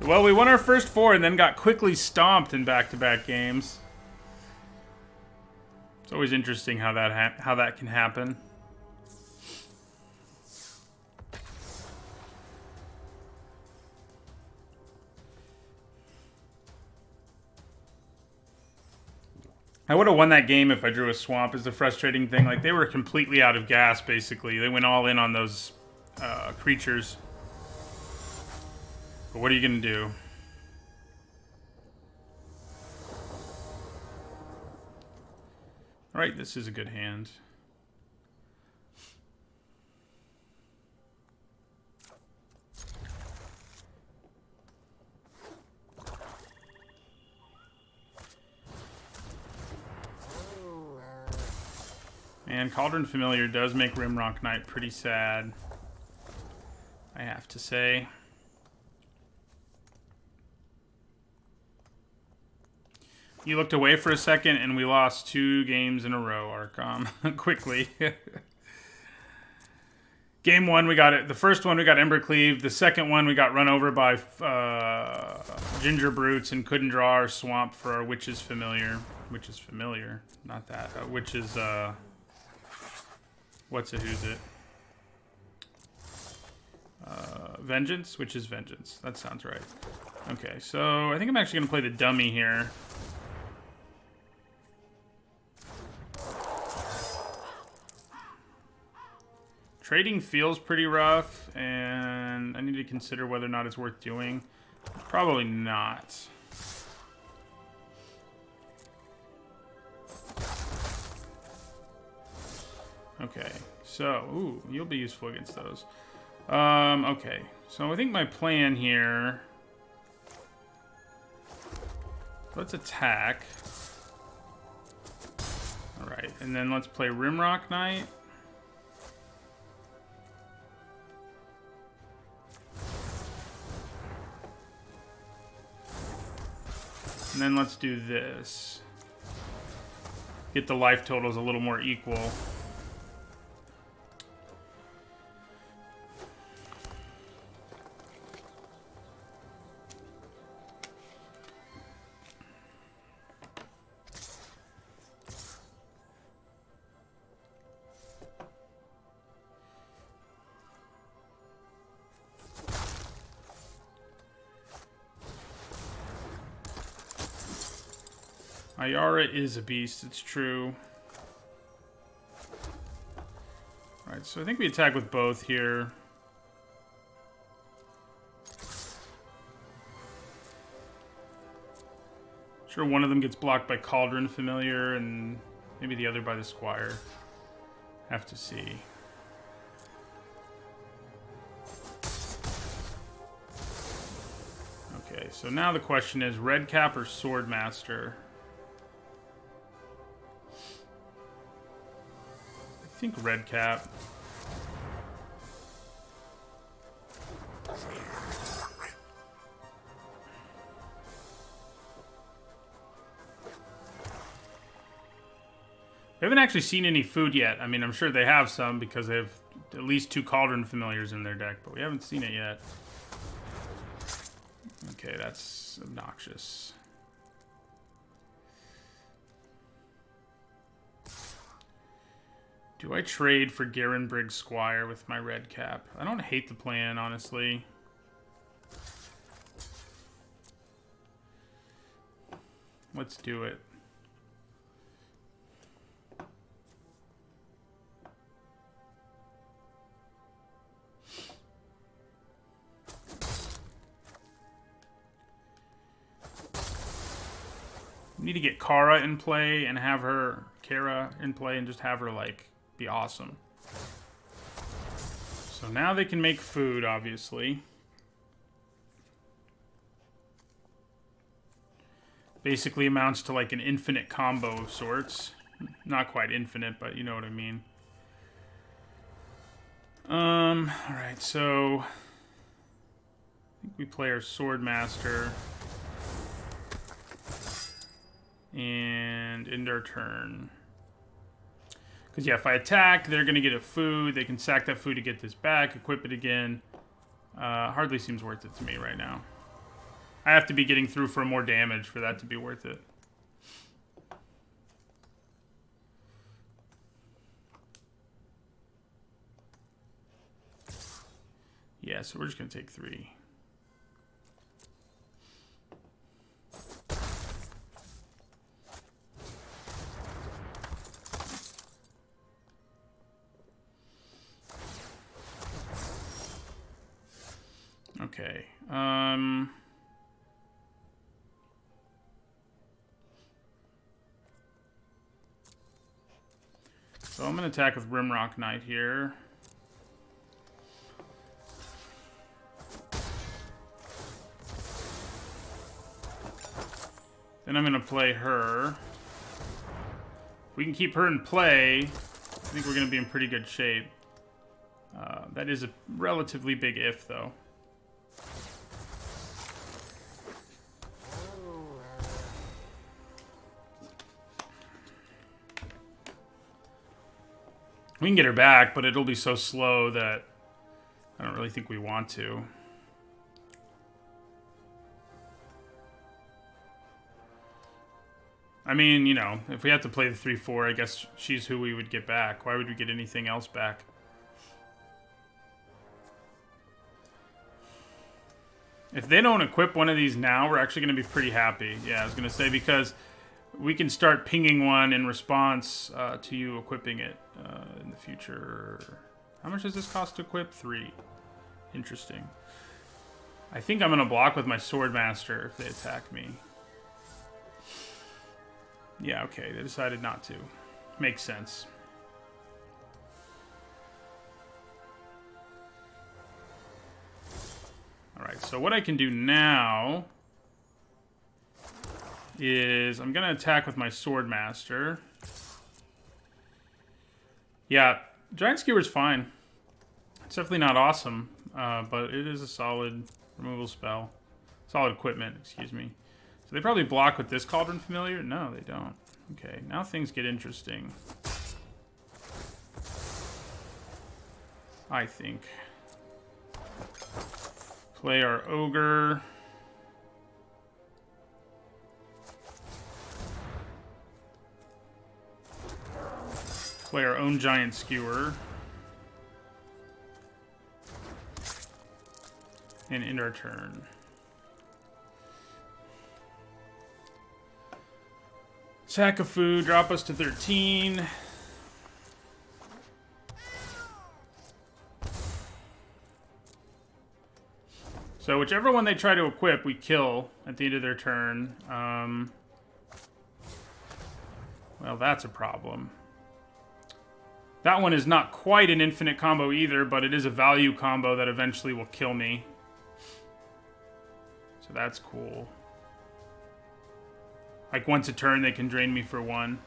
Well, we won our first 4 and then got quickly stomped in back-to-back games. It's always interesting how that can happen. I would have won that game if I drew a swamp, is the frustrating thing. Like, they were completely out of gas, basically. They went all in on those creatures. But what are you going to do? Alright, this is a good hand. And Cauldron Familiar does make Rimrock Knight pretty sad, I have to say. You looked away for a second, and we lost 2 games in a row, Archon. Quickly. Game 1, we got it. The first one, we got Embercleave. The second one, we got run over by Ginger Brutes and couldn't draw our swamp for our Witch's Familiar. Witch's Familiar? Not that. Witch's, what's it? Who's it? Vengeance? Witch's Vengeance. That sounds right. Okay, so I think I'm actually going to play the dummy here. Trading feels pretty rough, and I need to consider whether or not it's worth doing. Probably not. Okay, so, ooh, you'll be useful against those. Okay, so I think my plan here... Let's attack. Alright, and then let's play Rimrock Knight. And then let's do this. Get the life totals a little more equal. Ayara is a beast, it's true. Alright, so I think we attack with both here. Sure, one of them gets blocked by Cauldron Familiar and maybe the other by the Squire. Have to see. Okay, so now the question is Red Cap or Swordmaster? I think Red Cap. We haven't actually seen any food yet. I mean, I'm sure they have some because they have at least 2 Cauldron Familiars in their deck, but we haven't seen it yet. Okay, that's obnoxious. Do I trade for Garen Briggs Squire with my Red Cap? I don't hate the plan, honestly. Let's do it. Need to get Kara in play and have her, Kara in play and just have her, like, be awesome. So now they can make food, obviously. Basically amounts to like an infinite combo of sorts. Not quite infinite, but you know what I mean. Alright, so I think we play our Swordmaster. And end our turn. Because, yeah, if I attack, they're going to get a food. They can sack that food to get this back, equip it again. Hardly seems worth it to me right now. I have to be getting through for more damage for that to be worth it. Yeah, so we're just going to take 3. Okay. So I'm going to attack with Rimrock Knight here. Then I'm going to play her. If we can keep her in play, I think we're going to be in pretty good shape. That is a relatively big if, though. We can get her back, but it'll be so slow that I don't really think we want to. I mean, you know, if we have to play the 3-4, I guess she's who we would get back. Why would we get anything else back? If they don't equip one of these now, we're actually going to be pretty happy. Yeah, I was going to say, because we can start pinging one in response to you equipping it in the future. How much does this cost to equip? 3. Interesting. I think I'm going to block with my Swordmaster if they attack me. Yeah, okay, they decided not to. Makes sense. Alright, so what I can do now is I'm going to attack with my Swordmaster. Yeah, Giant Skewer's fine. It's definitely not awesome, but it is a solid removal spell. Solid equipment, excuse me. So they probably block with this Cauldron Familiar? No, they don't. Okay, now things get interesting. I think. Play our Ogre. Play our own Giant Skewer. And end our turn. Sack of food, drop us to 13. So whichever one they try to equip, we kill at the end of their turn. Well, that's a problem. That one is not quite an infinite combo either, but it is a value combo that eventually will kill me. So that's cool. Like, once a turn, they can drain me for 1.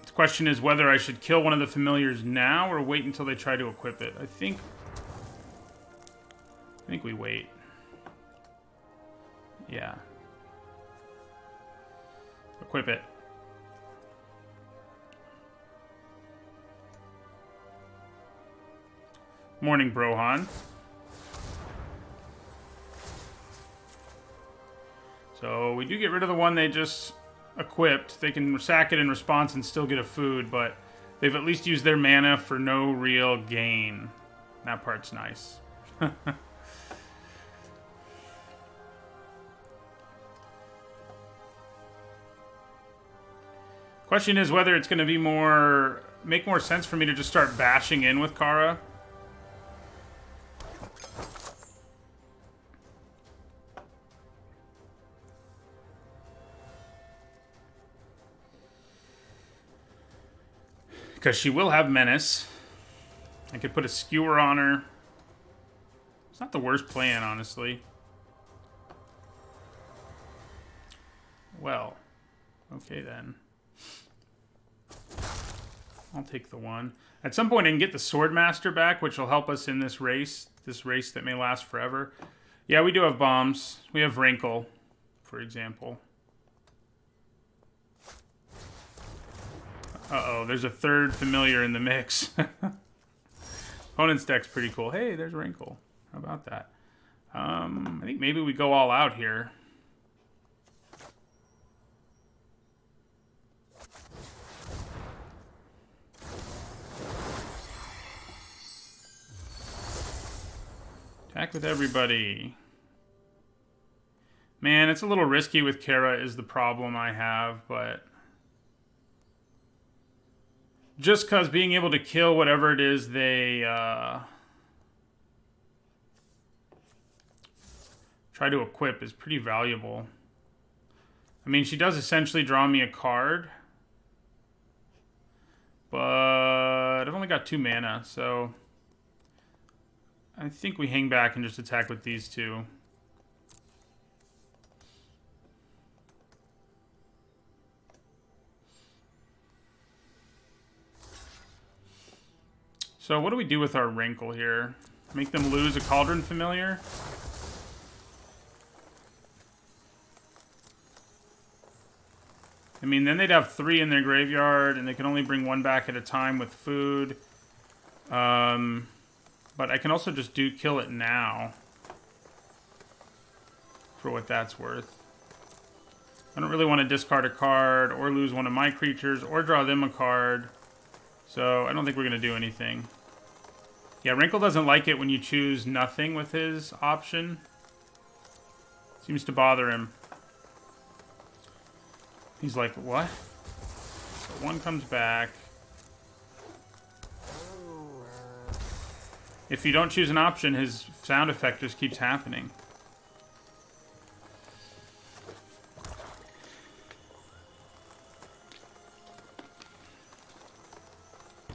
The question is whether I should kill one of the familiars now or wait until they try to equip it. I think we wait. Yeah. Equip it. Morning, Brohan. So we do get rid of the one they just equipped. They can sack it in response and still get a food, but they've at least used their mana for no real gain. That part's nice. Question is whether it's going to be make more sense for me to just start bashing in with Kara. Because she will have Menace. I could put a Skewer on her. It's not the worst plan, honestly. Well, okay then. I'll take the 1. At some point I can get the Swordmaster back, which will help us in this race that may last forever. Yeah, we do have bombs. We have Wrinkle, for example. Uh-oh, there's a third familiar in the mix. Opponent's deck's pretty cool. Hey, there's Wrinkle. How about that? I think maybe we go all out here. Attack with everybody. Man, it's a little risky with Kara is the problem I have, but... just because being able to kill whatever it is they try to equip is pretty valuable. I mean, she does essentially draw me a card. But I've only got 2 mana, so... I think we hang back and just attack with these 2. So what do we do with our Wrinkle here? Make them lose a Cauldron Familiar? I mean, then they'd have 3 in their graveyard, and they can only bring 1 back at a time with food. But I can also just kill it now. For what that's worth. I don't really want to discard a card, or lose one of my creatures, or draw them a card. So I don't think we're going to do anything. Yeah, Wrinkle doesn't like it when you choose nothing with his option. Seems to bother him. He's like, what? So 1 comes back. If you don't choose an option, his sound effect just keeps happening.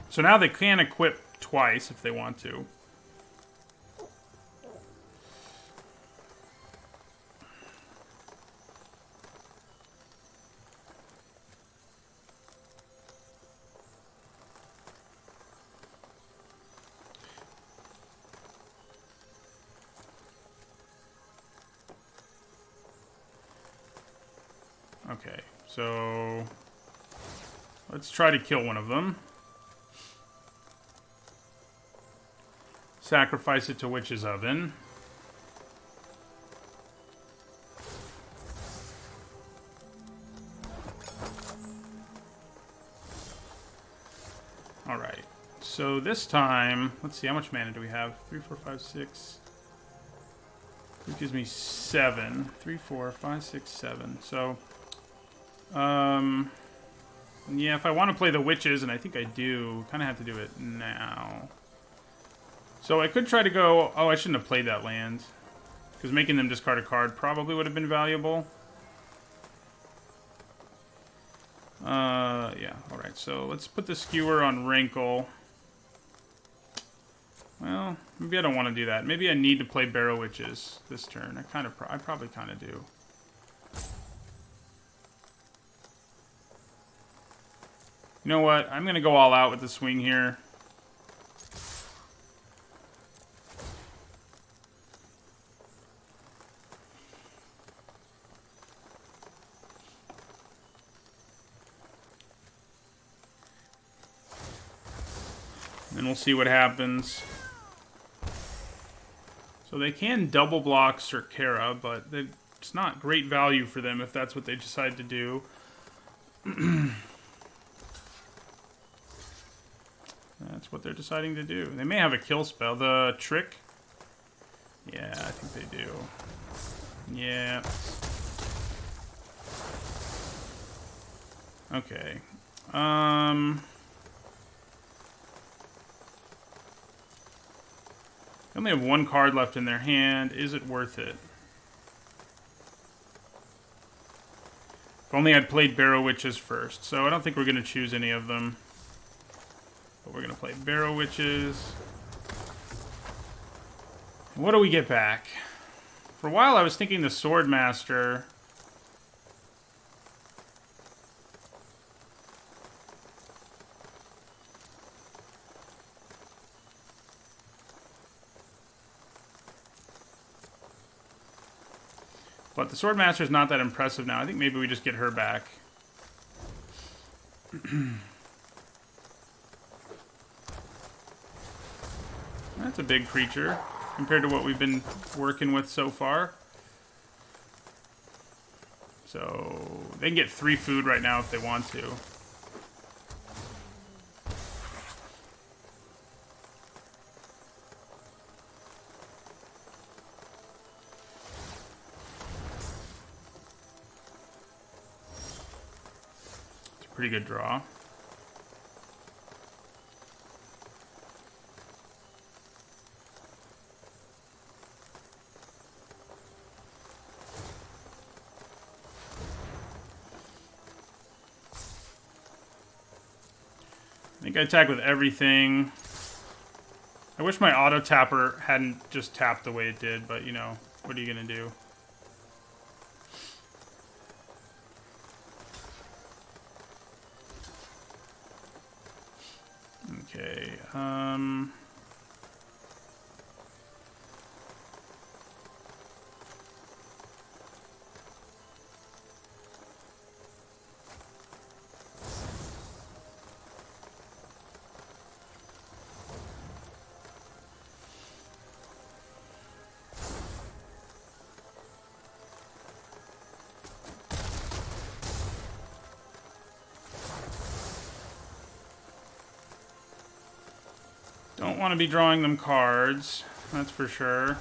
So now they can equip twice if they want to. Okay, so let's try to kill one of them. Sacrifice it to Witch's Oven. Alright, so this time, let's see, how much mana do we have? 3, 4, 5, 6. It gives me 7. 3, 4, 5, 6, 7. So, yeah, if I want to play the Witches, and I think I do, kind of have to do it now. So I could try to go... Oh, I shouldn't have played that land. Because making them discard a card probably would have been valuable. Yeah, alright. So let's put the Skewer on Wrinkle. Well, maybe I don't want to do that. Maybe I need to play Barrow Witches this turn. I probably kind of do. You know what? I'm going to go all out with the swing here. And we'll see what happens. So they can double block Circara, but it's not great value for them if that's what they decide to do. That's what they're deciding to do. They may have a kill spell. The Trick? Yeah, I think they do. Yeah. Okay. They only have 1 card left in their hand. Is it worth it? If only I'd played Barrow Witches first. So I don't think we're going to choose any of them. But we're going to play Barrow Witches. What do we get back? For a while I was thinking the Swordmaster. But the Swordmaster is not that impressive now. I think maybe we just get her back. That's a big creature compared to what we've been working with so far. So they can get 3 food right now if they want to. Pretty good draw. I think I attack with everything. I wish my auto tapper hadn't just tapped the way it did, but you know, what are you gonna do? Okay. Don't want to be drawing them cards, that's for sure.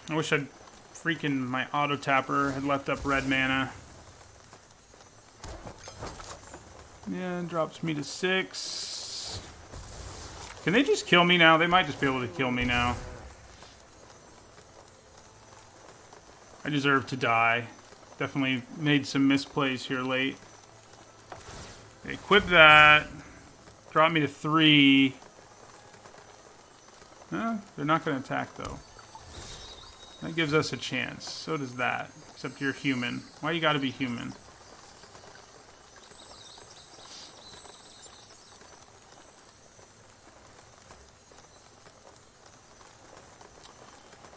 I wish I'd freaking my auto tapper had left up red mana. Yeah, it drops me to 6. Can they just kill me now? They might just be able to kill me now. I deserve to die. Definitely made some misplays here late. They equip that. Drop me to 3. No, they're not going to attack, though. That gives us a chance. So does that. Except you're human. Why you gotta be human?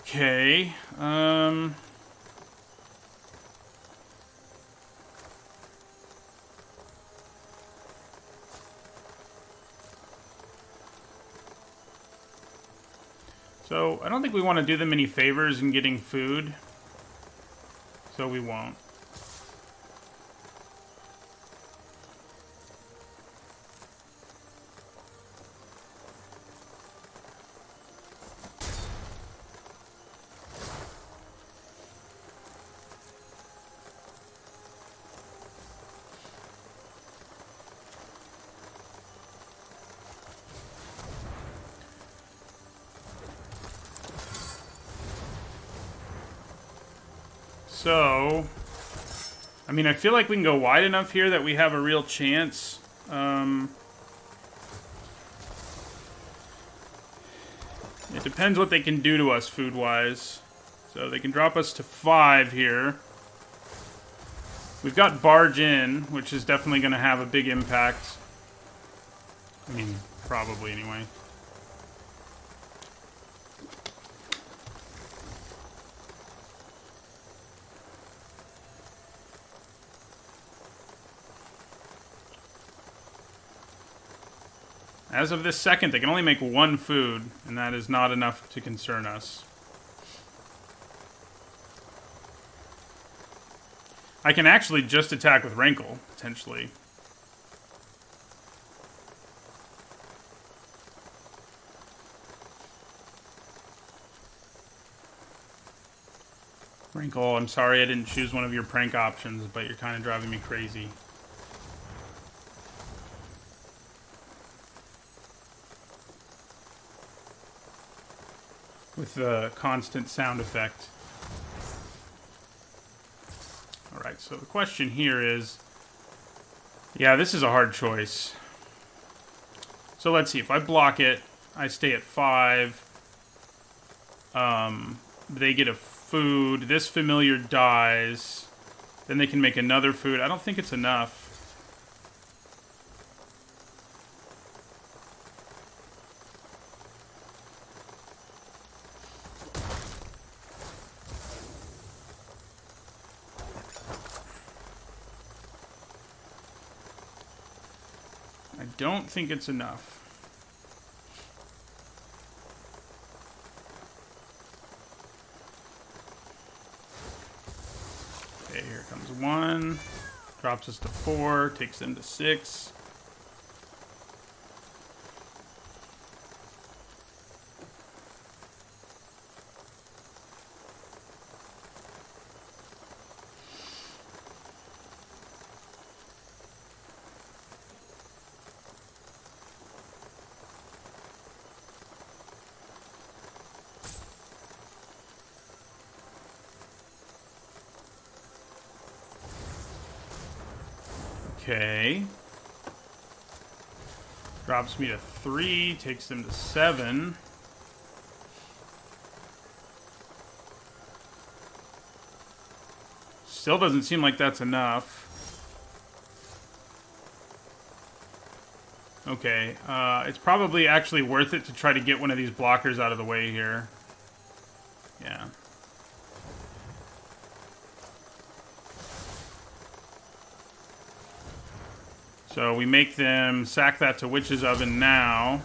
Okay. So, I don't think we want to do them any favors in getting food. So we won't. So, I mean, I feel like we can go wide enough here that we have a real chance. It depends what they can do to us food-wise. So they can drop us to 5 here. We've got Barge in, which is definitely going to have a big impact. I mean, probably anyway. As of this second, they can only make 1 food, and that is not enough to concern us. I can actually just attack with Rankle, potentially. Rankle, I'm sorry I didn't choose one of your prank options, but you're kind of driving me crazy. With the constant sound effect. Alright, so the question here is... Yeah, this is a hard choice. So let's see, if I block it, I stay at 5. They get a food. This familiar dies. Then they can make another food. I don't think it's enough. I don't think it's enough. Okay, here comes 1. Drops us to 4. Takes them to 6. Okay. Drops me to 3, takes them to 7. Still doesn't seem like that's enough. Okay, it's probably actually worth it to try to get one of these blockers out of the way here. Yeah. So we make them sack that to Witch's Oven now.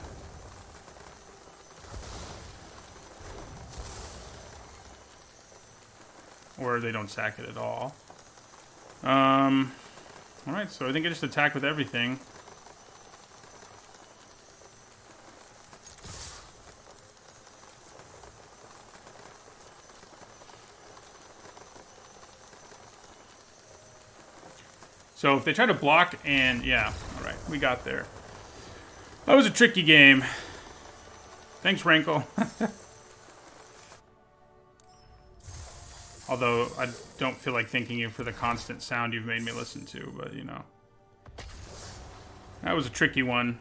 Or they don't sack it at all. Alright, so I think I just attack with everything. So if they try to block and... yeah, alright, we got there. That was a tricky game. Thanks, Rankle. Although, I don't feel like thanking you for the constant sound you've made me listen to, but, you know. That was a tricky one.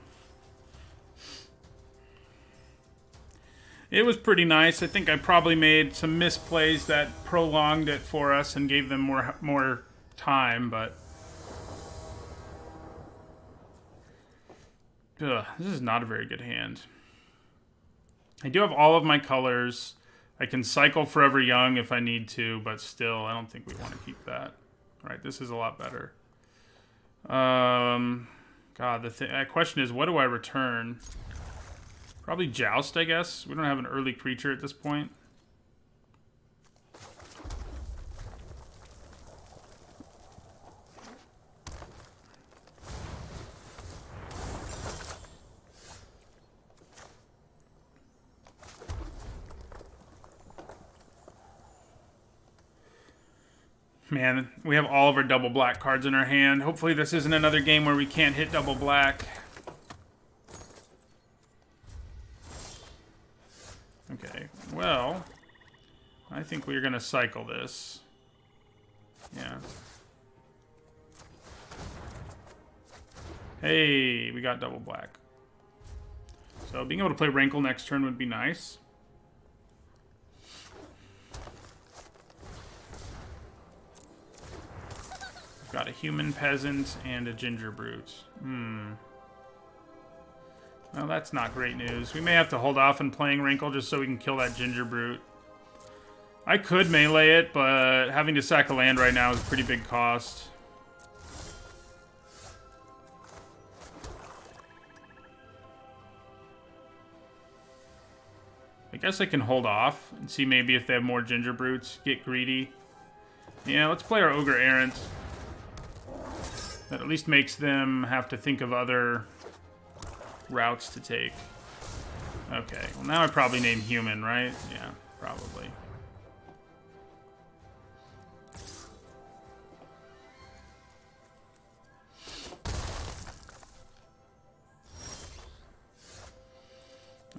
It was pretty nice. I think I probably made some misplays that prolonged it for us and gave them more time, but... ugh, this is not a very good hand. I do have all of my colors. I can cycle Forever Young if I need to, but still, I don't think we want to keep that. All right, this is a lot better. God, the question is, what do I return? Probably Joust, I guess. We don't have an early creature at this point. Man, we have all of our double black cards in our hand. Hopefully this isn't another game where we can't hit double black. Okay, well, I think we're going to cycle this. Yeah. Hey, we got double black. So being able to play Rankle next turn would be nice. Got a human peasant and a ginger brute. Well, that's not great news. We may have to hold off on playing Rankle just so we can kill that ginger brute. I could melee it, but having to sack a land right now is a pretty big cost. I guess I can hold off and see maybe if they have more ginger brutes. Get greedy. Yeah, let's play our Ogre Errant. That at least makes them have to think of other routes to take. Okay, well now I probably name human, right? Yeah, probably.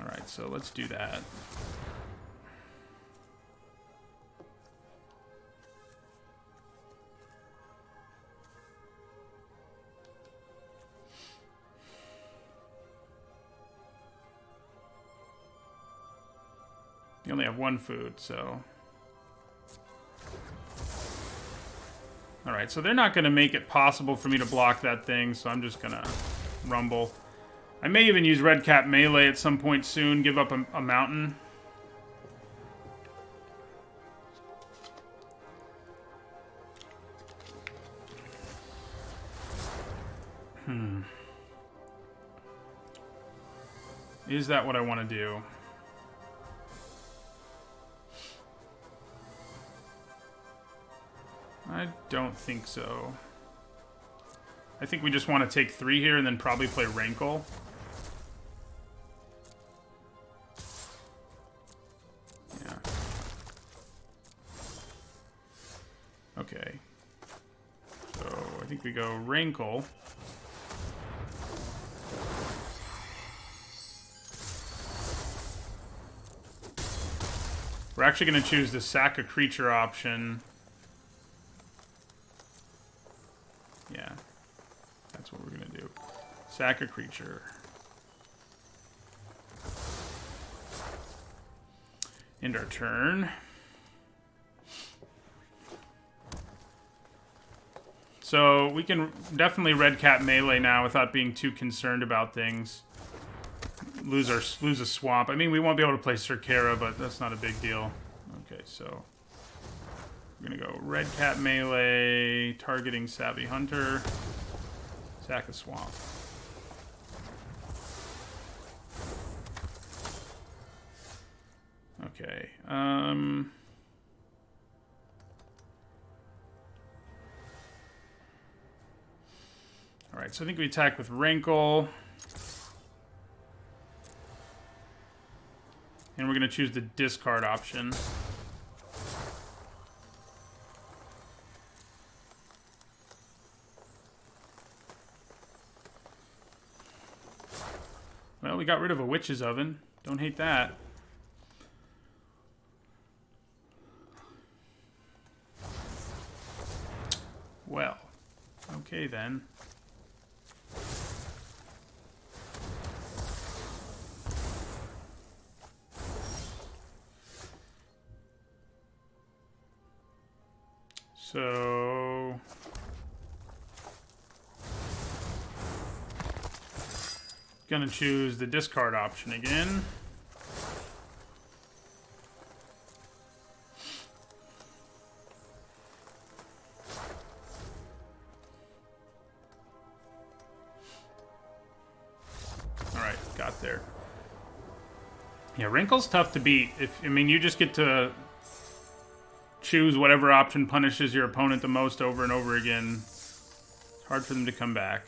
Alright, so let's do that. You only have one food, so... Alright, so they're not going to make it possible for me to block that thing, so I'm just going to rumble. I may even use Red Cap Melee at some point soon, give up a mountain. Is that what I want to do? I don't think so. I think we just want to take 3 here and then probably play Rankle. Yeah. Okay. So I think we go Rankle. We're actually going to choose the sack a creature option. Yeah. That's what we're going to do. Sack a creature. End our turn. So we can definitely red cap melee now without being too concerned about things. Lose a swamp. I mean, we won't be able to play Circara, but that's not a big deal. Okay, so we're gonna go red cap melee, targeting Savvy Hunter, sack a swamp. Okay. All right, so I think we attack with Rankle. And we're going to choose the discard option. Well, we got rid of a Witch's Oven. Don't hate that. Well, okay then. So gonna choose the discard option again. All right, got there. Yeah, Wrinkle's tough to beat. I mean, you just get to choose whatever option punishes your opponent the most over and over again. It's hard for them to come back.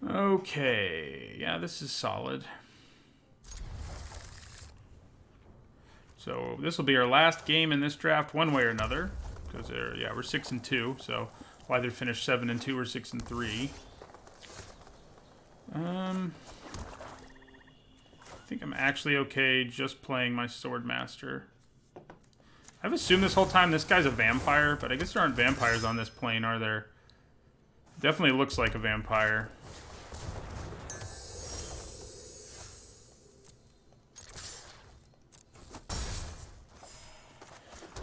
Okay, yeah, this is solid. So this will be our last game in this draft, one way or another, because yeah, we're 6-2. So we'll either finish 7-2 or 6-3. I think I'm actually okay just playing my Swordmaster. I've assumed this whole time this guy's a vampire, but I guess there aren't vampires on this plane, are there? Definitely looks like a vampire.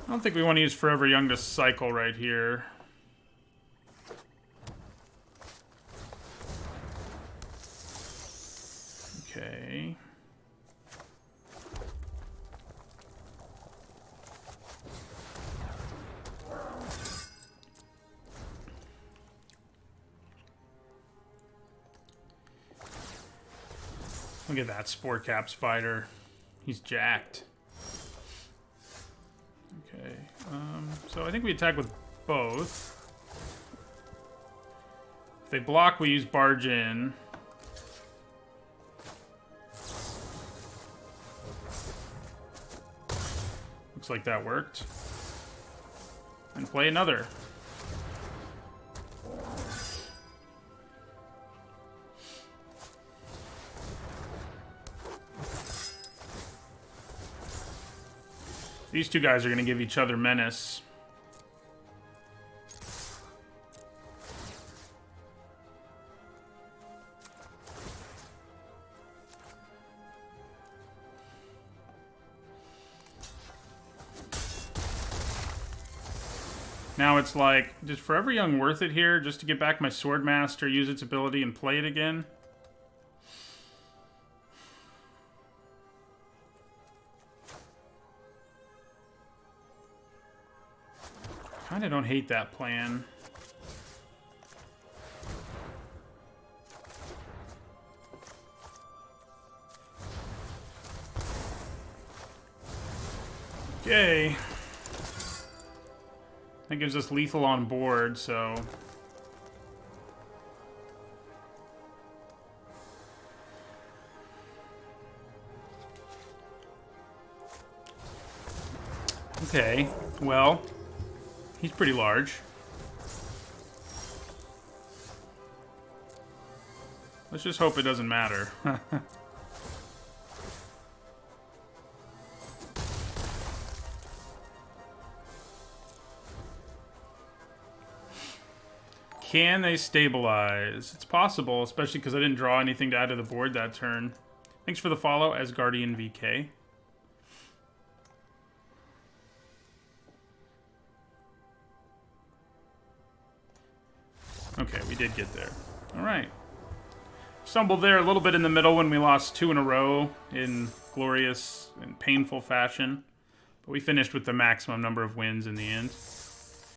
I don't think we want to use Forever Young to cycle right here. Okay. Look at that Spore Cap Spider. He's jacked. Okay, so I think we attack with both. If they block, we use Barge in. Looks like that worked. And play another. These two guys are going to give each other menace. Now it's like, is Forever Young worth it here just to get back my Swordmaster, use its ability, and play it again? Kinda don't hate that plan. Okay. That gives us lethal on board, so... Okay, well, he's pretty large. Let's just hope it doesn't matter. Can they stabilize? It's possible, especially because I didn't draw anything to add to the board that turn. Thanks for the follow, Asgardian VK. Okay, we did get there. All right. Stumbled there a little bit in the middle when we lost 2 in a row in glorious and painful fashion. But we finished with the maximum number of wins in the end.